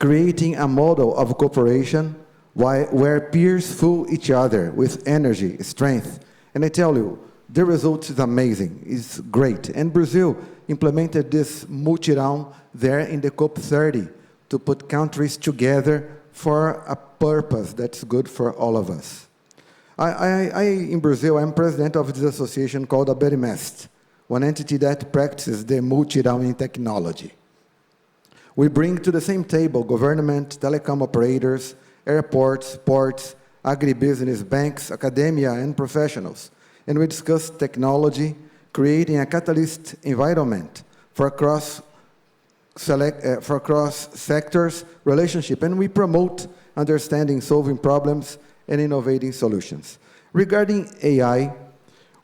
creating a model of cooperation where peers fuel each other with energy, strength. And I tell you, the result is amazing. It's great. And Brazil implemented this multirão there in the COP30 to put countries together for a purpose that's good for all of us. In Brazil, I'm president of this association called ABERMEST, one entity that practices the multirão in technology. We bring to the same table government, telecom operators, airports, ports, agribusiness, banks, academia, and professionals. And we discuss technology, creating a catalyst environment for cross-sectors relationship, and we promote understanding, solving problems, and innovating solutions. Regarding AI,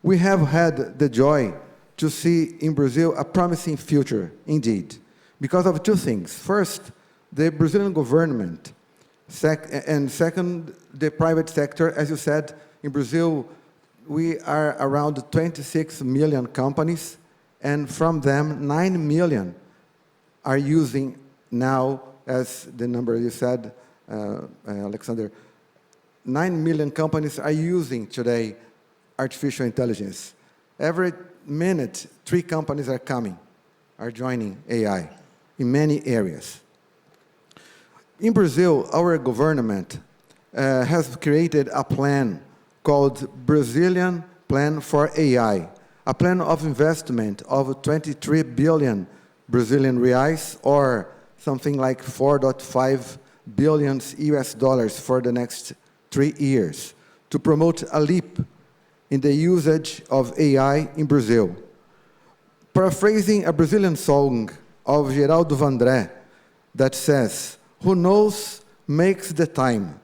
we have had the joy to see in Brazil a promising future, indeed, because of 2 things. First, the Brazilian government, and second, the private sector. As you said, in Brazil, we are around 26 million companies, and from them, 9 million are using now, as the number you said, Alexander, 9 million companies are using today artificial intelligence. Every minute, 3 companies are joining AI in many areas. In Brazil, our government has created a plan called Brazilian Plan for AI, a plan of investment of 23 billion Brazilian reais, or something like 4.5 billion US dollars for the next 3 years, to promote a leap in the usage of AI in Brazil. Paraphrasing a Brazilian song of Geraldo Vandré that says, "Who knows makes the time,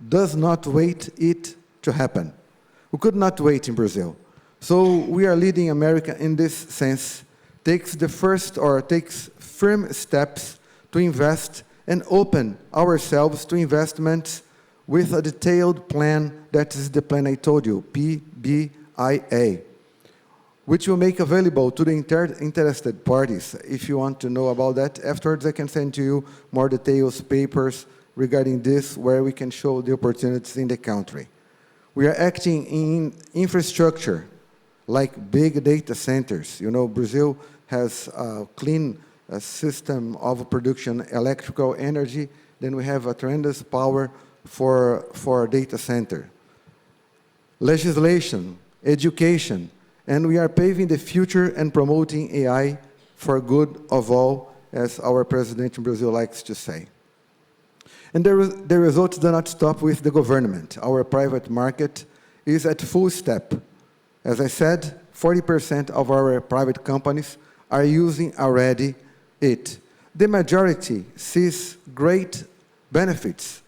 does not wait it to happen." We could not wait in Brazil. So we are leading America in this sense, takes firm steps to invest and open ourselves to investments with a detailed plan. That is the plan I told you, PBIA, which will make available to the interested parties. If you want to know about that, afterwards I can send to you more details, papers regarding this, where we can show the opportunities in the country. We are acting in infrastructure, like big data centers. You know, Brazil has a clean system of production electrical energy. Then we have a tremendous power for data center. Legislation, education, and we are paving the future and promoting AI for good of all, as our president in Brazil likes to say. And the results do not stop with the government. Our private market is at full step. As I said, 40% of our private companies are using already it. The majority sees great benefits.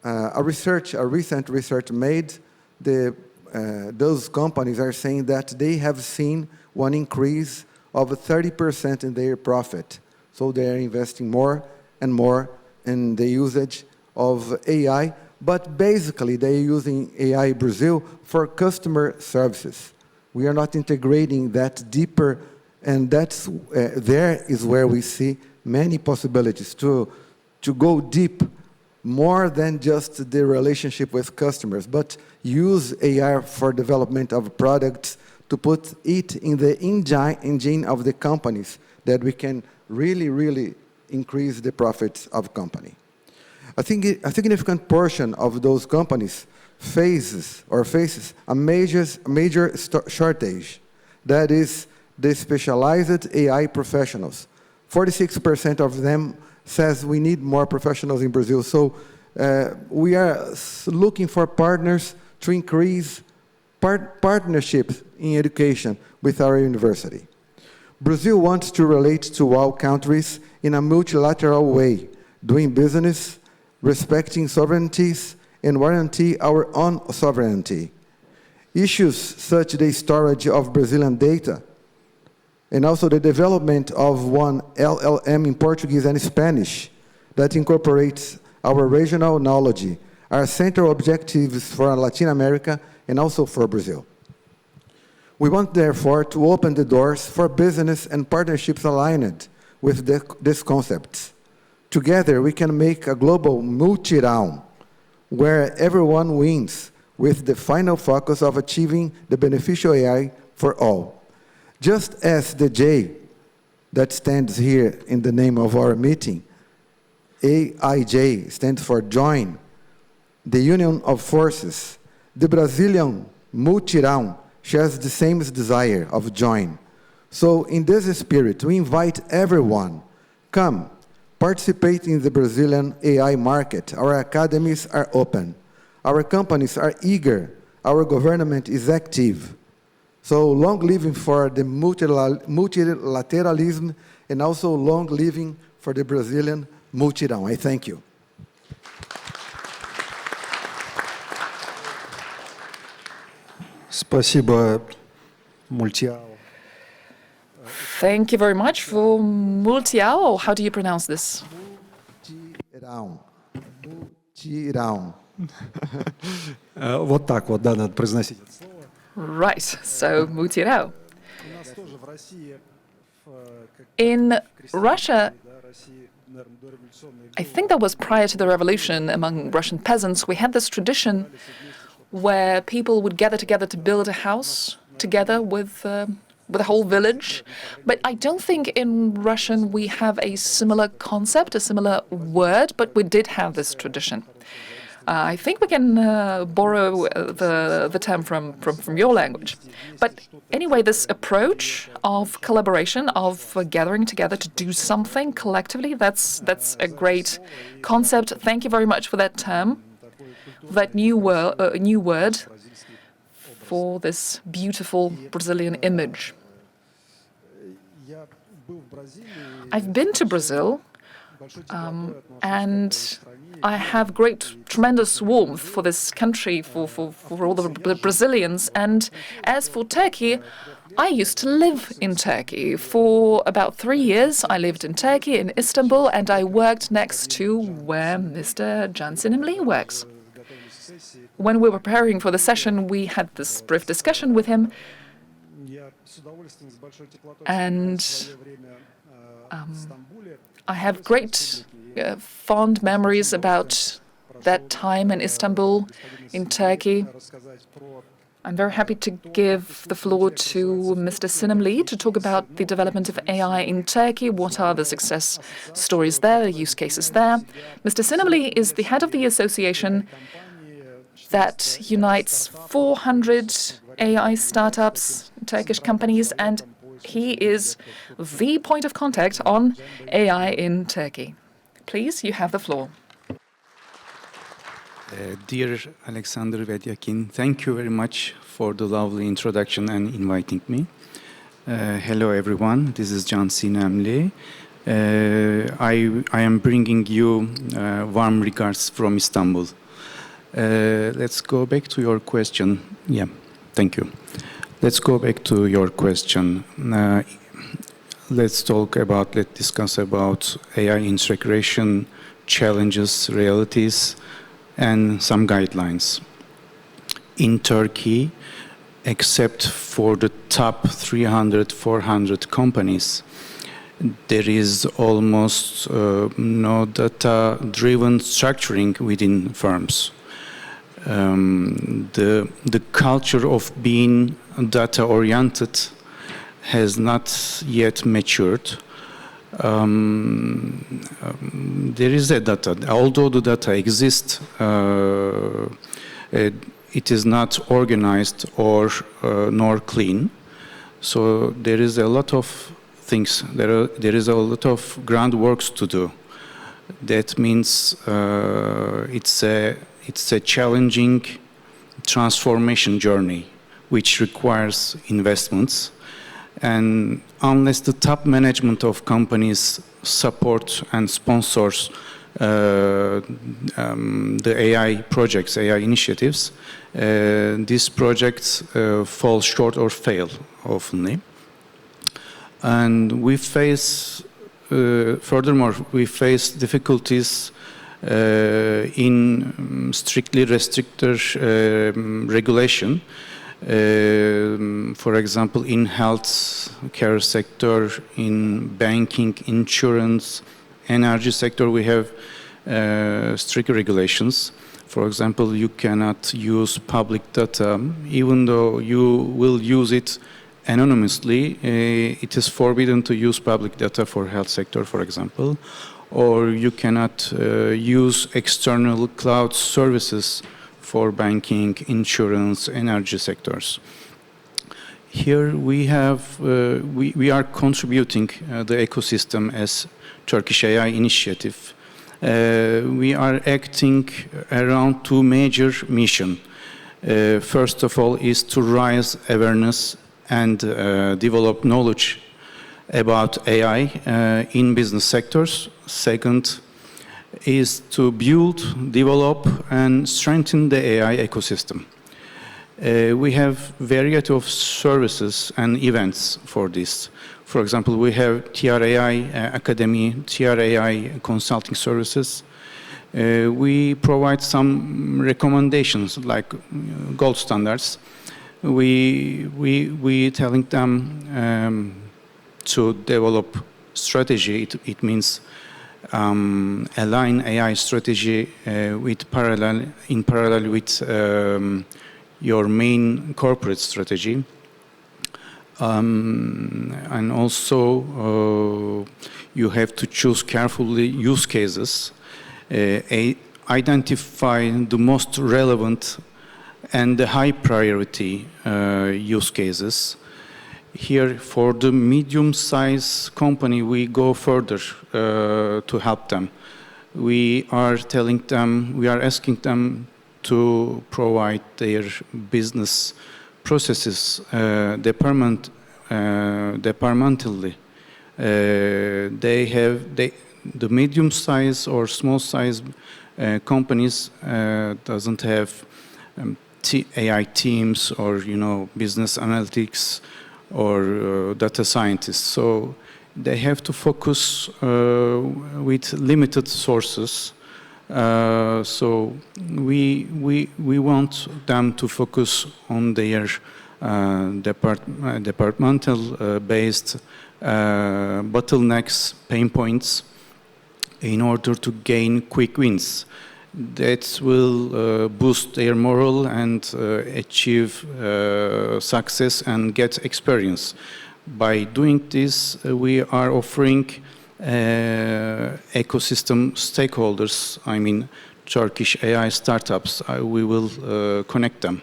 A recent research made, those companies are saying that they have seen one increase of 30% in their profit. So they are investing more and more in the usage of AI, but basically they're using AI Brazil for customer services. We are not integrating that deeper, and that's there is where we see many possibilities to go deep, more than just the relationship with customers, but use AI for development of products to put it in the engine of the companies, that we can really increase the profits of company. I think a significant portion of those companies faces a major shortage. That is the specialized AI professionals. 46% of them says we need more professionals in Brazil. So we are looking for partners to increase partnerships in education with our university. Brazil wants to relate to all countries in a multilateral way, doing business, respecting sovereignties, and warranty our own sovereignty. Issues such as the storage of Brazilian data, and also the development of one LLM in Portuguese and Spanish that incorporates our regional knowledge, are central objectives for Latin America and also for Brazil. We want, therefore, to open the doors for business and partnerships aligned with these concepts. Together, we can make a global multi-round where everyone wins, with the final focus of achieving the beneficial AI for all. Just as the J that stands here in the name of our meeting, AIJ stands for join, the union of forces, the Brazilian multi-round shares the same desire of join. So in this spirit, we invite everyone, come, participate in the Brazilian AI market. Our academies are open. Our companies are eager. Our government is active. So long living for the multilateralism, and also long living for the Brazilian multi-round. I thank you.
Спасибо, Мультиау.
Thank you very much for Multiao. How do you pronounce this?
Multi-round.
Вот так вот, да, надо произносить это слово.
Right, so Multiao. In Russia, I think that was prior to the revolution among Russian peasants, we had this tradition where people would gather together to build a house together with the whole village. But I don't think in Russian we have a similar concept, a similar word, but we did have this tradition. I think we can borrow the term from your language. But anyway, this approach of collaboration, of gathering together to do something collectively, that's a great concept. Thank you very much for that term, that new word. for this beautiful Brazilian image. I've been to Brazil, and I have tremendous warmth for this country, for all the Brazilians. And as for Turkey, I used to live in Turkey. For about 3 years, I lived in Turkey, in Istanbul, and I worked next to where Mr. Sinemli works. When we were preparing for the session, we had this brief discussion with him, and I have great fond memories about that time in Istanbul, in Turkey. I'm very happy to give the floor to Mr. Sinemli to talk about the development of AI in Turkey. What are the success stories there, use cases there? Mr. Sinemli is the head of the association that unites 400 AI startups, Turkish companies, and he is the point of contact on AI in Turkey. Please, you have the floor.
Dear Alexander Vedyakhin, thank you very much for the lovely introduction and inviting me. Hello everyone, this is Sinemli. I am bringing you warm regards from Istanbul. Let's go back to your question. Yeah, thank you. Let's go back to your question. Let's discuss about AI integration, challenges, realities, and some guidelines. In Turkey, except for the top 300, 400 companies, there is almost no data-driven structuring within firms. The culture of being data-oriented has not yet matured. There is a data. Although the data exists, it is not organized or nor clean. So there is a lot of things. There is a lot of groundworks to do. That means it's a challenging transformation journey, which requires investments. And unless the top management of companies support and sponsors the AI projects, AI initiatives, these projects fall short or fail often. And we face, furthermore, we face difficulties in strictly restricted regulation. For example, in health care sector, in banking, insurance, energy sector, we have strict regulations. For example, you cannot use public data, even though you will use it anonymously. It is forbidden to use public data for health sector, for example, or you cannot use external cloud services for banking, insurance, energy sectors. Here we have, we are contributing the ecosystem as Turkish AI initiative. We are acting around two major missions. First of all is to raise awareness and develop knowledge about AI in business sectors. Second is to build, develop, and strengthen the AI ecosystem. We have variety of services and events for this. For example, we have TRAI Academy, TRAI consulting services. We provide some recommendations like gold standards. We telling them to develop strategy. It means align AI strategy in parallel with your main corporate strategy. And also you have to choose carefully use cases, identify the most relevant and the high priority use cases. Here, for the medium-sized company, we go further to help them. We are telling them, we are asking them to provide their business processes departmentally. The medium size or small size companies doesn't have AI teams or business analytics or data scientists. So they have to focus with limited sources. So we want them to focus on their departmental based bottlenecks, pain points, in order to gain quick wins. That will boost their morale and achieve success and get experience. By doing this, we are offering ecosystem stakeholders, I mean Turkish AI startups, we will connect them.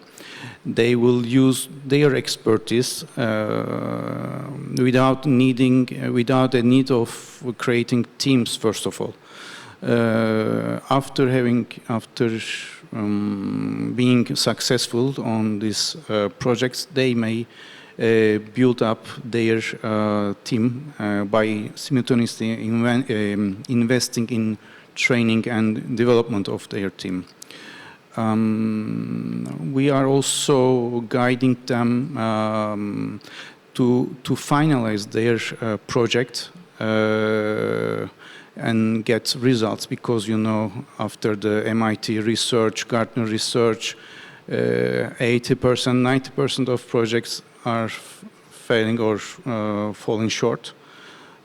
They will use their expertise without a need of creating teams, first of all. After being successful on these projects, they may build up their team by simultaneously investing in training and development of their team. We are also guiding them to finalize their project and get results, because after the MIT research, Gartner research, 80%, 90% of projects are failing or falling short.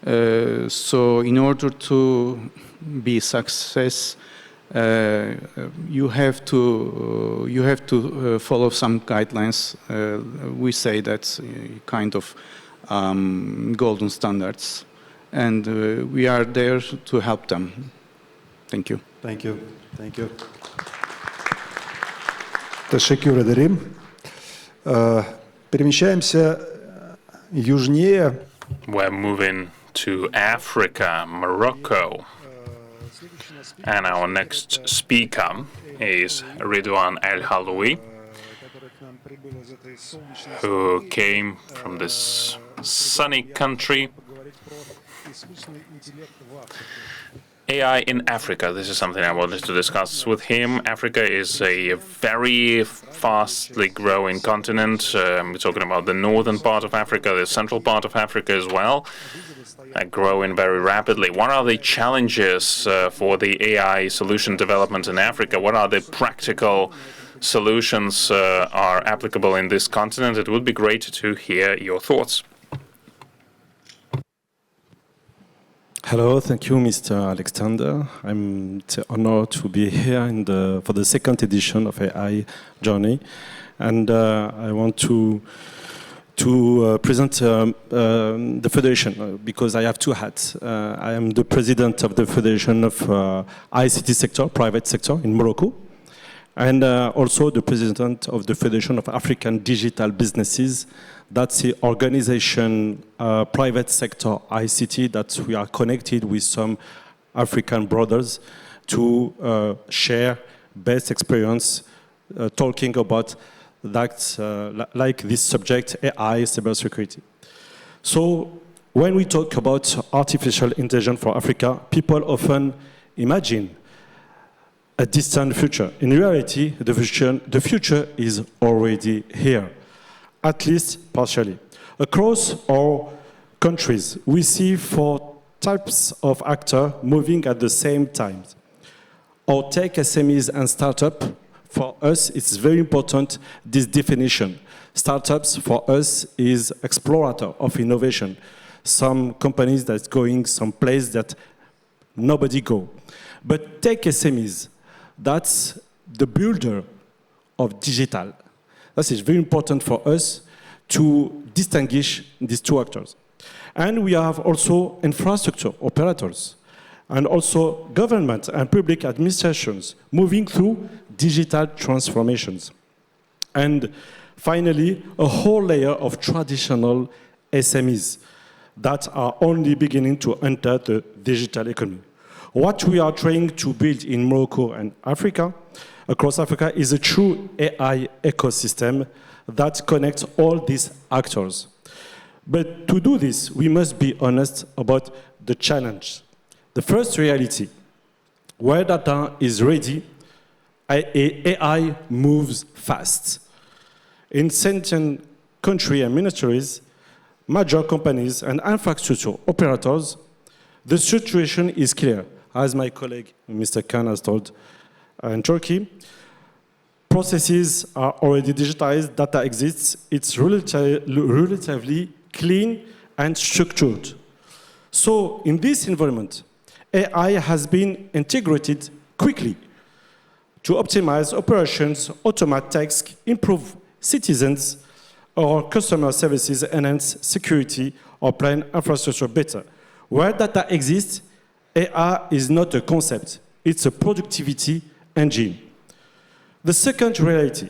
So in order to be success, you have to follow some guidelines. We say that's kind of golden standards, and we are there to help them. Thank you.
Thank you. Thank you. Teşekkür ederim. Перемещаемся южнее.
We're moving to Africa, Morocco. And our next speaker is Redouane Haloui, who came from this sunny country. AI in Africa, this is something I wanted to discuss with him. Africa is a very fastly growing continent. We're talking about the northern part of Africa, the central part of Africa as well, growing very rapidly. What are the challenges for the AI solution development in Africa? What are the practical solutions are applicable in this continent? It would be great to hear your thoughts.
Hello, thank you, Mr. Alexander. It's an honor to be here for the second edition of AI Journey, and I want to present the Federation, because I have two hats. I am the president of the Federation of ICT sector, private sector in Morocco, and also the president of the Federation of African Digital Businesses. That's the organization, private sector ICT, that we are connected with some African brothers to share best experience talking about that, like this subject, AI, cybersecurity. So when we talk about artificial intelligence for Africa, people often imagine a distant future. In reality, the future is already here, at least partially. Across our countries, we see 4 types of actors moving at the same time. Our tech SMEs and startups, for us, it's very important, this definition. Startups, for us, is explorator of innovation. Some companies that's going some place that nobody go. But tech SMEs, that's the builder of digital. That is very important for us to distinguish these 2 actors. And we have also infrastructure operators, and also government and public administrations moving through digital transformations. And finally, a whole layer of traditional SMEs that are only beginning to enter the digital economy. What we are trying to build in Morocco and Africa, across Africa, is a true AI ecosystem that connects all these actors. But to do this, we must be honest about the challenge. The first reality, where data is ready, AI moves fast. In certain countries and ministries, major companies and infrastructure operators, the situation is clear. As my colleague, Mr. Khan, has told in Turkey, processes are already digitized, data exists, it's relatively clean and structured. So in this environment, AI has been integrated quickly to optimize operations, automate tasks, improve citizens or customer services, enhance security, or plan infrastructure better. Where data exists, AI is not a concept, it's a productivity engine. The second reality,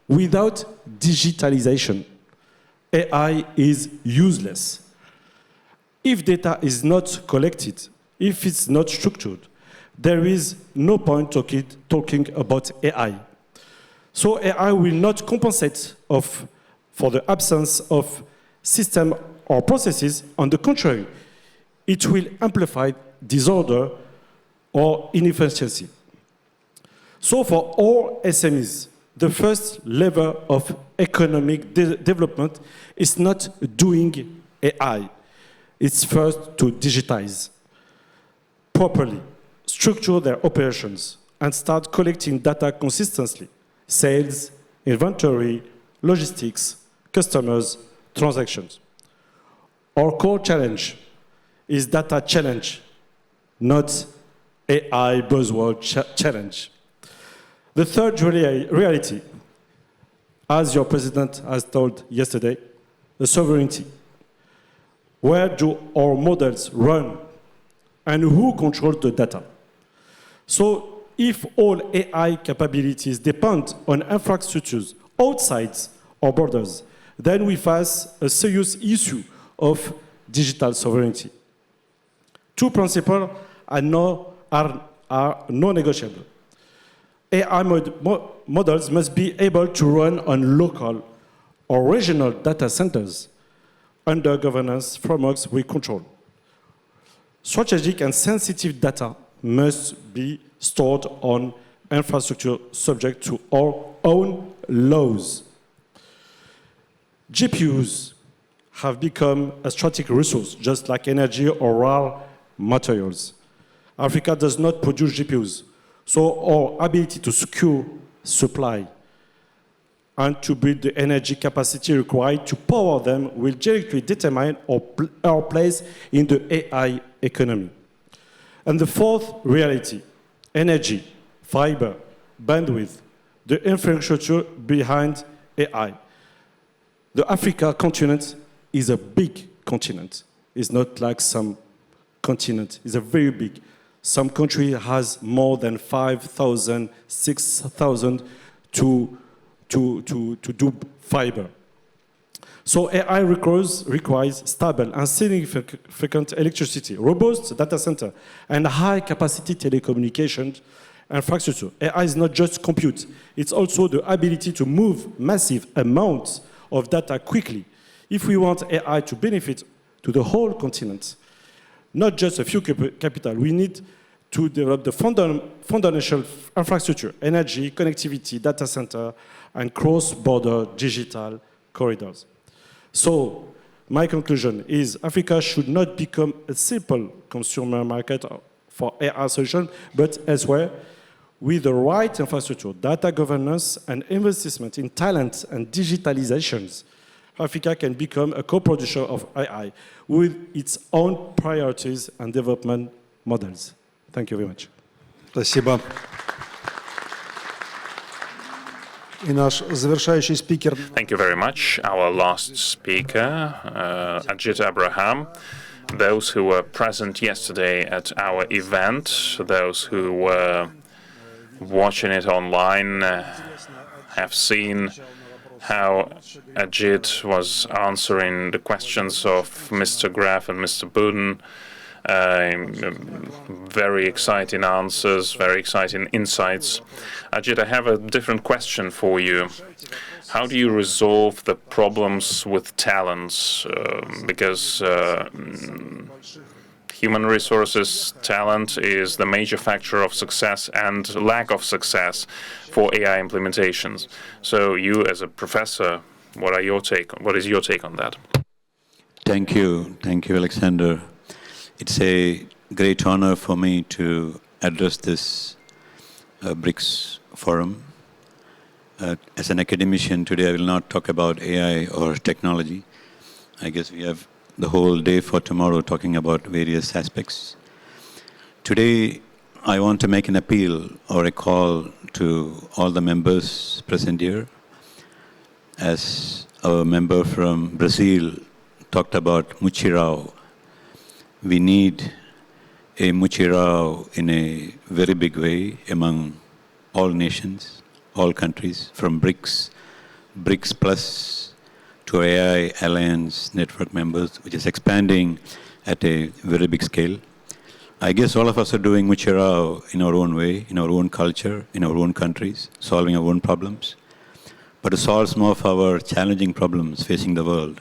without digitalization, AI is useless. If data is not collected, if it's not structured, there is no point talking about AI. So AI will not compensate for the absence of system or processes. On the contrary, it will amplify disorder or inefficiency. So for all SMEs, the first level of economic development is not doing AI. It's first to digitize properly, structure their operations, and start collecting data consistently. Sales, inventory, logistics, customers, transactions. Our core challenge is data challenge, not AI buzzword challenge. The third reality, as your president has told yesterday, the sovereignty. Where do our models run and who controls the data? So if all AI capabilities depend on infrastructures outside our borders, then we face a serious issue of digital sovereignty. Two principles are non-negotiable. AI models must be able to run on local or regional data centers under governance frameworks we control. Strategic and sensitive data must be stored on infrastructure subject to our own laws. GPUs have become a strategic resource, just like energy or rare materials. Africa does not produce GPUs, so our ability to secure supply and to build the energy capacity required to power them will directly determine our place in the AI economy. And the fourth reality, energy, fiber, bandwidth, the infrastructure behind AI. The Africa continent is a big continent. It's not like some continent. It's a very big. Some country has more than 5,000, 6,000 to do fiber. So AI requires stable and significant electricity, robust data center, and high-capacity telecommunications infrastructure. AI is not just compute. It's also the ability to move massive amounts of data quickly. If we want AI to benefit to the whole continent, not just a few capital, we need to develop the foundational infrastructure, energy, connectivity, data center, and cross-border digital corridors. So, my conclusion is Africa should not become a simple consumer market for AI solutions, but elsewhere, with the right infrastructure, data governance, and investment in talent and digitalizations, Africa can become a co-producer of AI with its own priorities and development models. Thank you very much.
Спасибо. И наш завершающий спикер.
Thank you very much. Our last speaker, Ajith Abraham. Those who were present yesterday at our event, those who were watching it online, have seen how Ajith was answering the questions of Mr. Graf and Mr. Buden. very exciting answers, very exciting insights. Ajith, I have a different question for you. How do you resolve the problems with talents? Because human resources talent is the major factor of success and lack of success for AI implementations. So you, as a professor, what is your take on that?
Thank you, Alexander. It's a great honor for me to address this BRICS forum. As an academician today, I will not talk about AI or technology. I guess we have the whole day for tomorrow talking about various aspects. Today, I want to make an appeal or a call to all the members present here. As our member from Brazil talked about Muchirao, we need a Muchirao in a very big way among all nations, all countries, from BRICS Plus to AI Alliance network members, which is expanding at a very big scale. I guess all of us are doing Muchirao in our own way, in our own culture, in our own countries, solving our own problems. But to solve some of our challenging problems facing the world,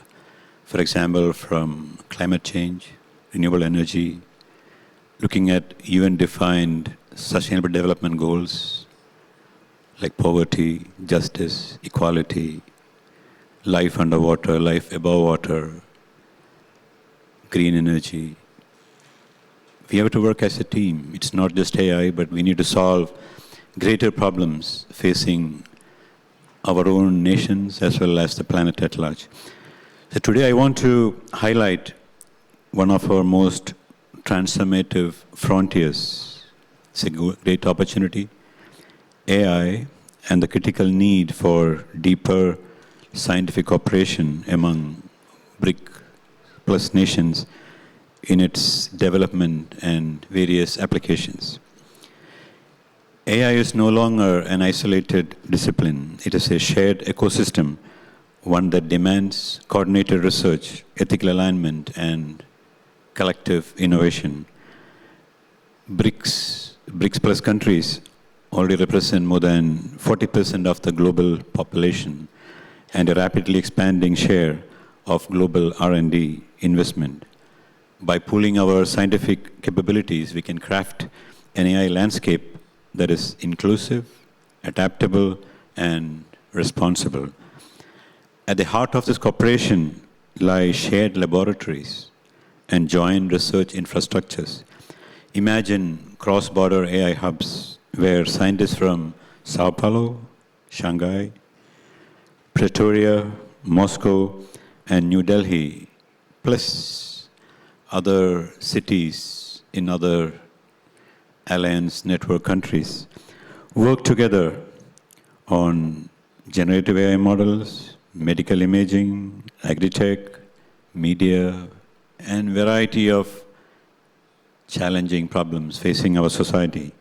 for example, from climate change, renewable energy, looking at UN-defined sustainable development goals like poverty, justice, equality, life underwater, life above water, green energy. We have to work as a team. It's not just AI, but we need to solve greater problems facing our own nations as well as the planet at large. So today I want to highlight one of our most transformative frontiers. It's a great opportunity. AI and the critical need for deeper scientific cooperation among BRIC plus nations in its development and various applications. AI is no longer an isolated discipline. It is a shared ecosystem, one that demands coordinated research, ethical alignment, and collective innovation. BRICS plus countries already represent more than 40% of the global population and a rapidly expanding share of global R&D investment. By pooling our scientific capabilities, we can craft an AI landscape that is inclusive, adaptable, and responsible. At the heart of this cooperation lie shared laboratories and joint research infrastructures. Imagine cross-border AI hubs where scientists from Sao Paulo, Shanghai, Pretoria, Moscow, and New Delhi, plus other cities in other Alliance network countries, work together on generative AI models, medical imaging, agri-tech, media, and variety of challenging problems facing our society.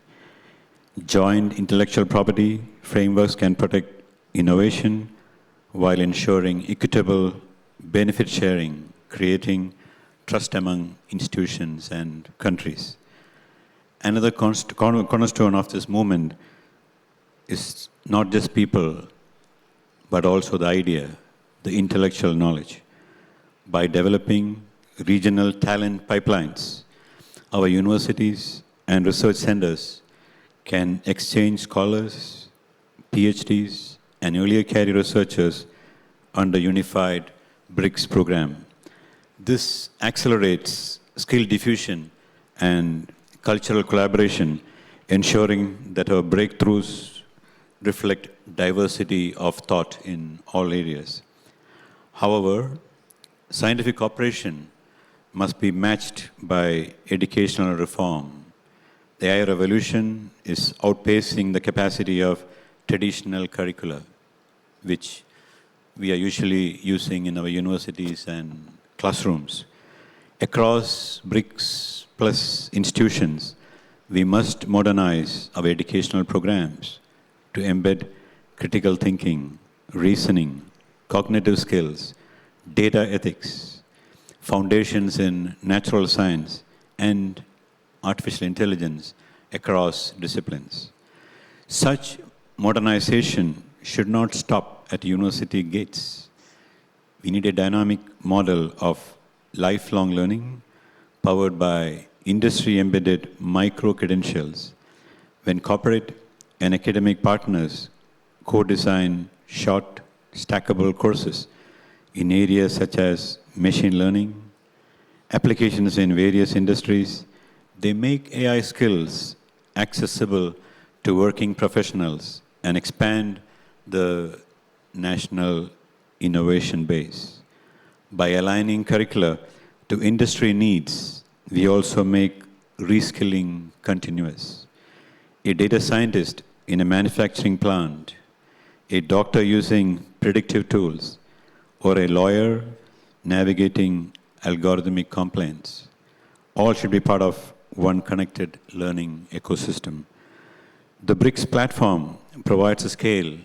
Joint intellectual property frameworks can protect innovation while ensuring equitable benefit sharing, creating trust among institutions and countries. Another cornerstone of this movement is not just people, but also the idea, the intellectual knowledge. By developing regional talent pipelines, our universities and research centers can exchange scholars, PhDs, and earlier career researchers under unified BRICS program. This accelerates skill diffusion and cultural collaboration, ensuring that our breakthroughs reflect diversity of thought in all areas. However, scientific cooperation must be matched by educational reform. The AI revolution is outpacing the capacity of traditional curricula, which we are usually using in our universities and classrooms. Across BRICS plus institutions, we must modernize our educational programs to embed critical thinking, reasoning, cognitive skills, data ethics, foundations in natural science, and artificial intelligence across disciplines. Such modernization should not stop at university gates. We need a dynamic model of lifelong learning powered by industry-embedded micro-credentials. When corporate and academic partners co-design short, stackable courses in areas such as machine learning, applications in various industries, they make AI skills accessible to working professionals and expand the national innovation base. By aligning curricula to industry needs, we also make reskilling continuous. A data scientist in a manufacturing plant, a doctor using predictive tools, or a lawyer navigating algorithmic complaints, all should be part of one connected learning ecosystem. The BRICS platform provides a scale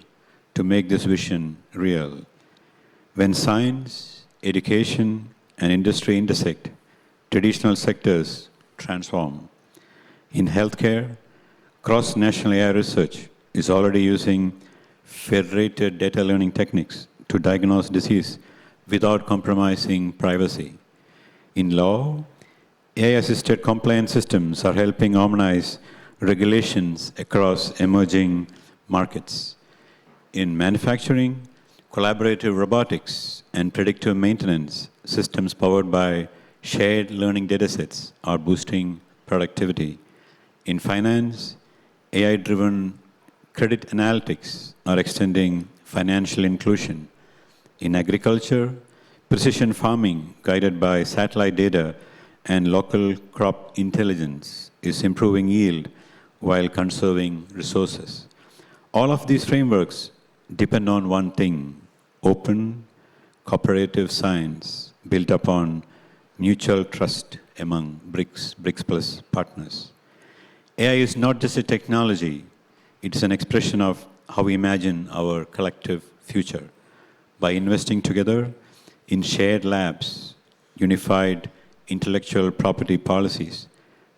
to make this vision real. When science, education, and industry intersect, traditional sectors transform. In healthcare, cross-national AI research is already using federated data learning techniques to diagnose disease without compromising privacy. In law, AI-assisted compliance systems are helping harmonize regulations across emerging markets. In manufacturing, collaborative robotics and predictive maintenance systems powered by shared learning datasets are boosting productivity. In finance, AI-driven credit analytics are extending financial inclusion. In agriculture, precision farming guided by satellite data and local crop intelligence is improving yield while conserving resources. All of these frameworks depend on one thing: open, cooperative science built upon mutual trust among BRICS Plus partners. AI is not just a technology, it's an expression of how we imagine our collective future. By investing together in shared labs, unified intellectual property policies,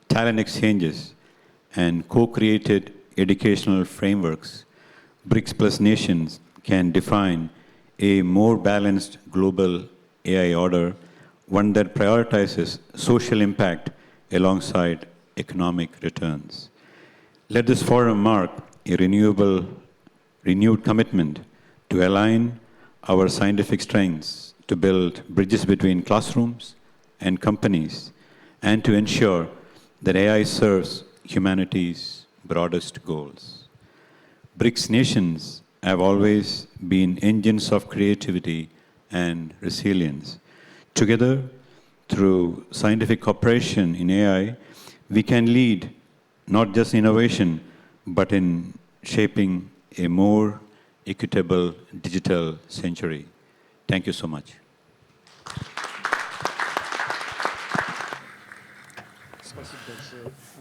talent exchanges, and co-created educational frameworks, BRICS Plus nations can define a more balanced global AI order, one that prioritizes social impact alongside economic returns. Let this forum mark a renewed commitment to align our scientific strengths to build bridges between classrooms and companies, and to ensure that AI serves humanity's broadest goals. BRICS nations have always been engines of creativity and resilience. Together, through scientific cooperation in AI, we can lead not just innovation, but in shaping a more equitable digital century. Thank you so much.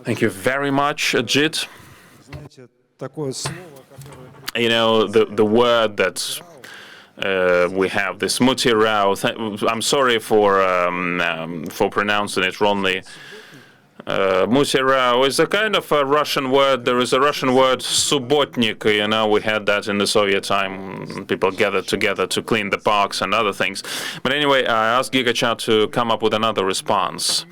Thank you very much, Ajith.
Знаете, такое слово, которое...
You know, the word that we have, this mutirao, I'm sorry for pronouncing it wrongly. Mutirao is a kind of a Russian word. There is a Russian word, subotnik, you know, we had that in the Soviet time. People gathered together to clean the parks and other things. But anyway, I asked Gigachat to come up with another response.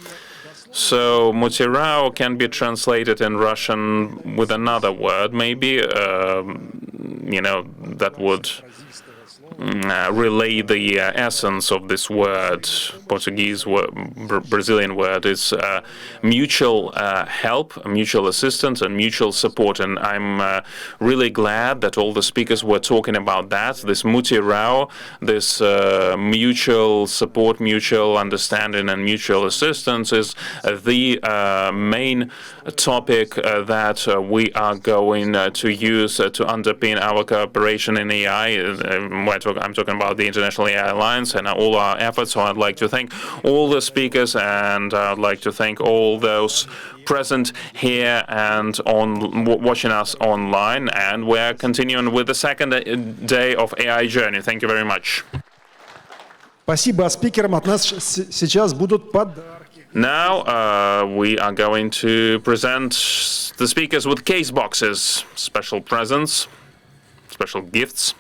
So mutirao can be translated in Russian with another word, maybe, you know, that would relay the essence of this word. Portuguese word, Brazilian word is mutual help, mutual assistance, and mutual support. And I'm really glad that all the speakers were talking about that. This mutirao, this mutual support, mutual understanding, and mutual assistance is the main topic that we are going to use to underpin our cooperation in AI. I'm talking about the International AI Alliance and all our efforts. So I'd like to thank all the speakers, and I'd like to thank all those present here and watching us online. And we're continuing with the second day of AI Journey. Thank you very much.
Спасибо спикерам. От нас сейчас будут подарки.
Now we are going to present the speakers with case boxes, special presents, special gifts.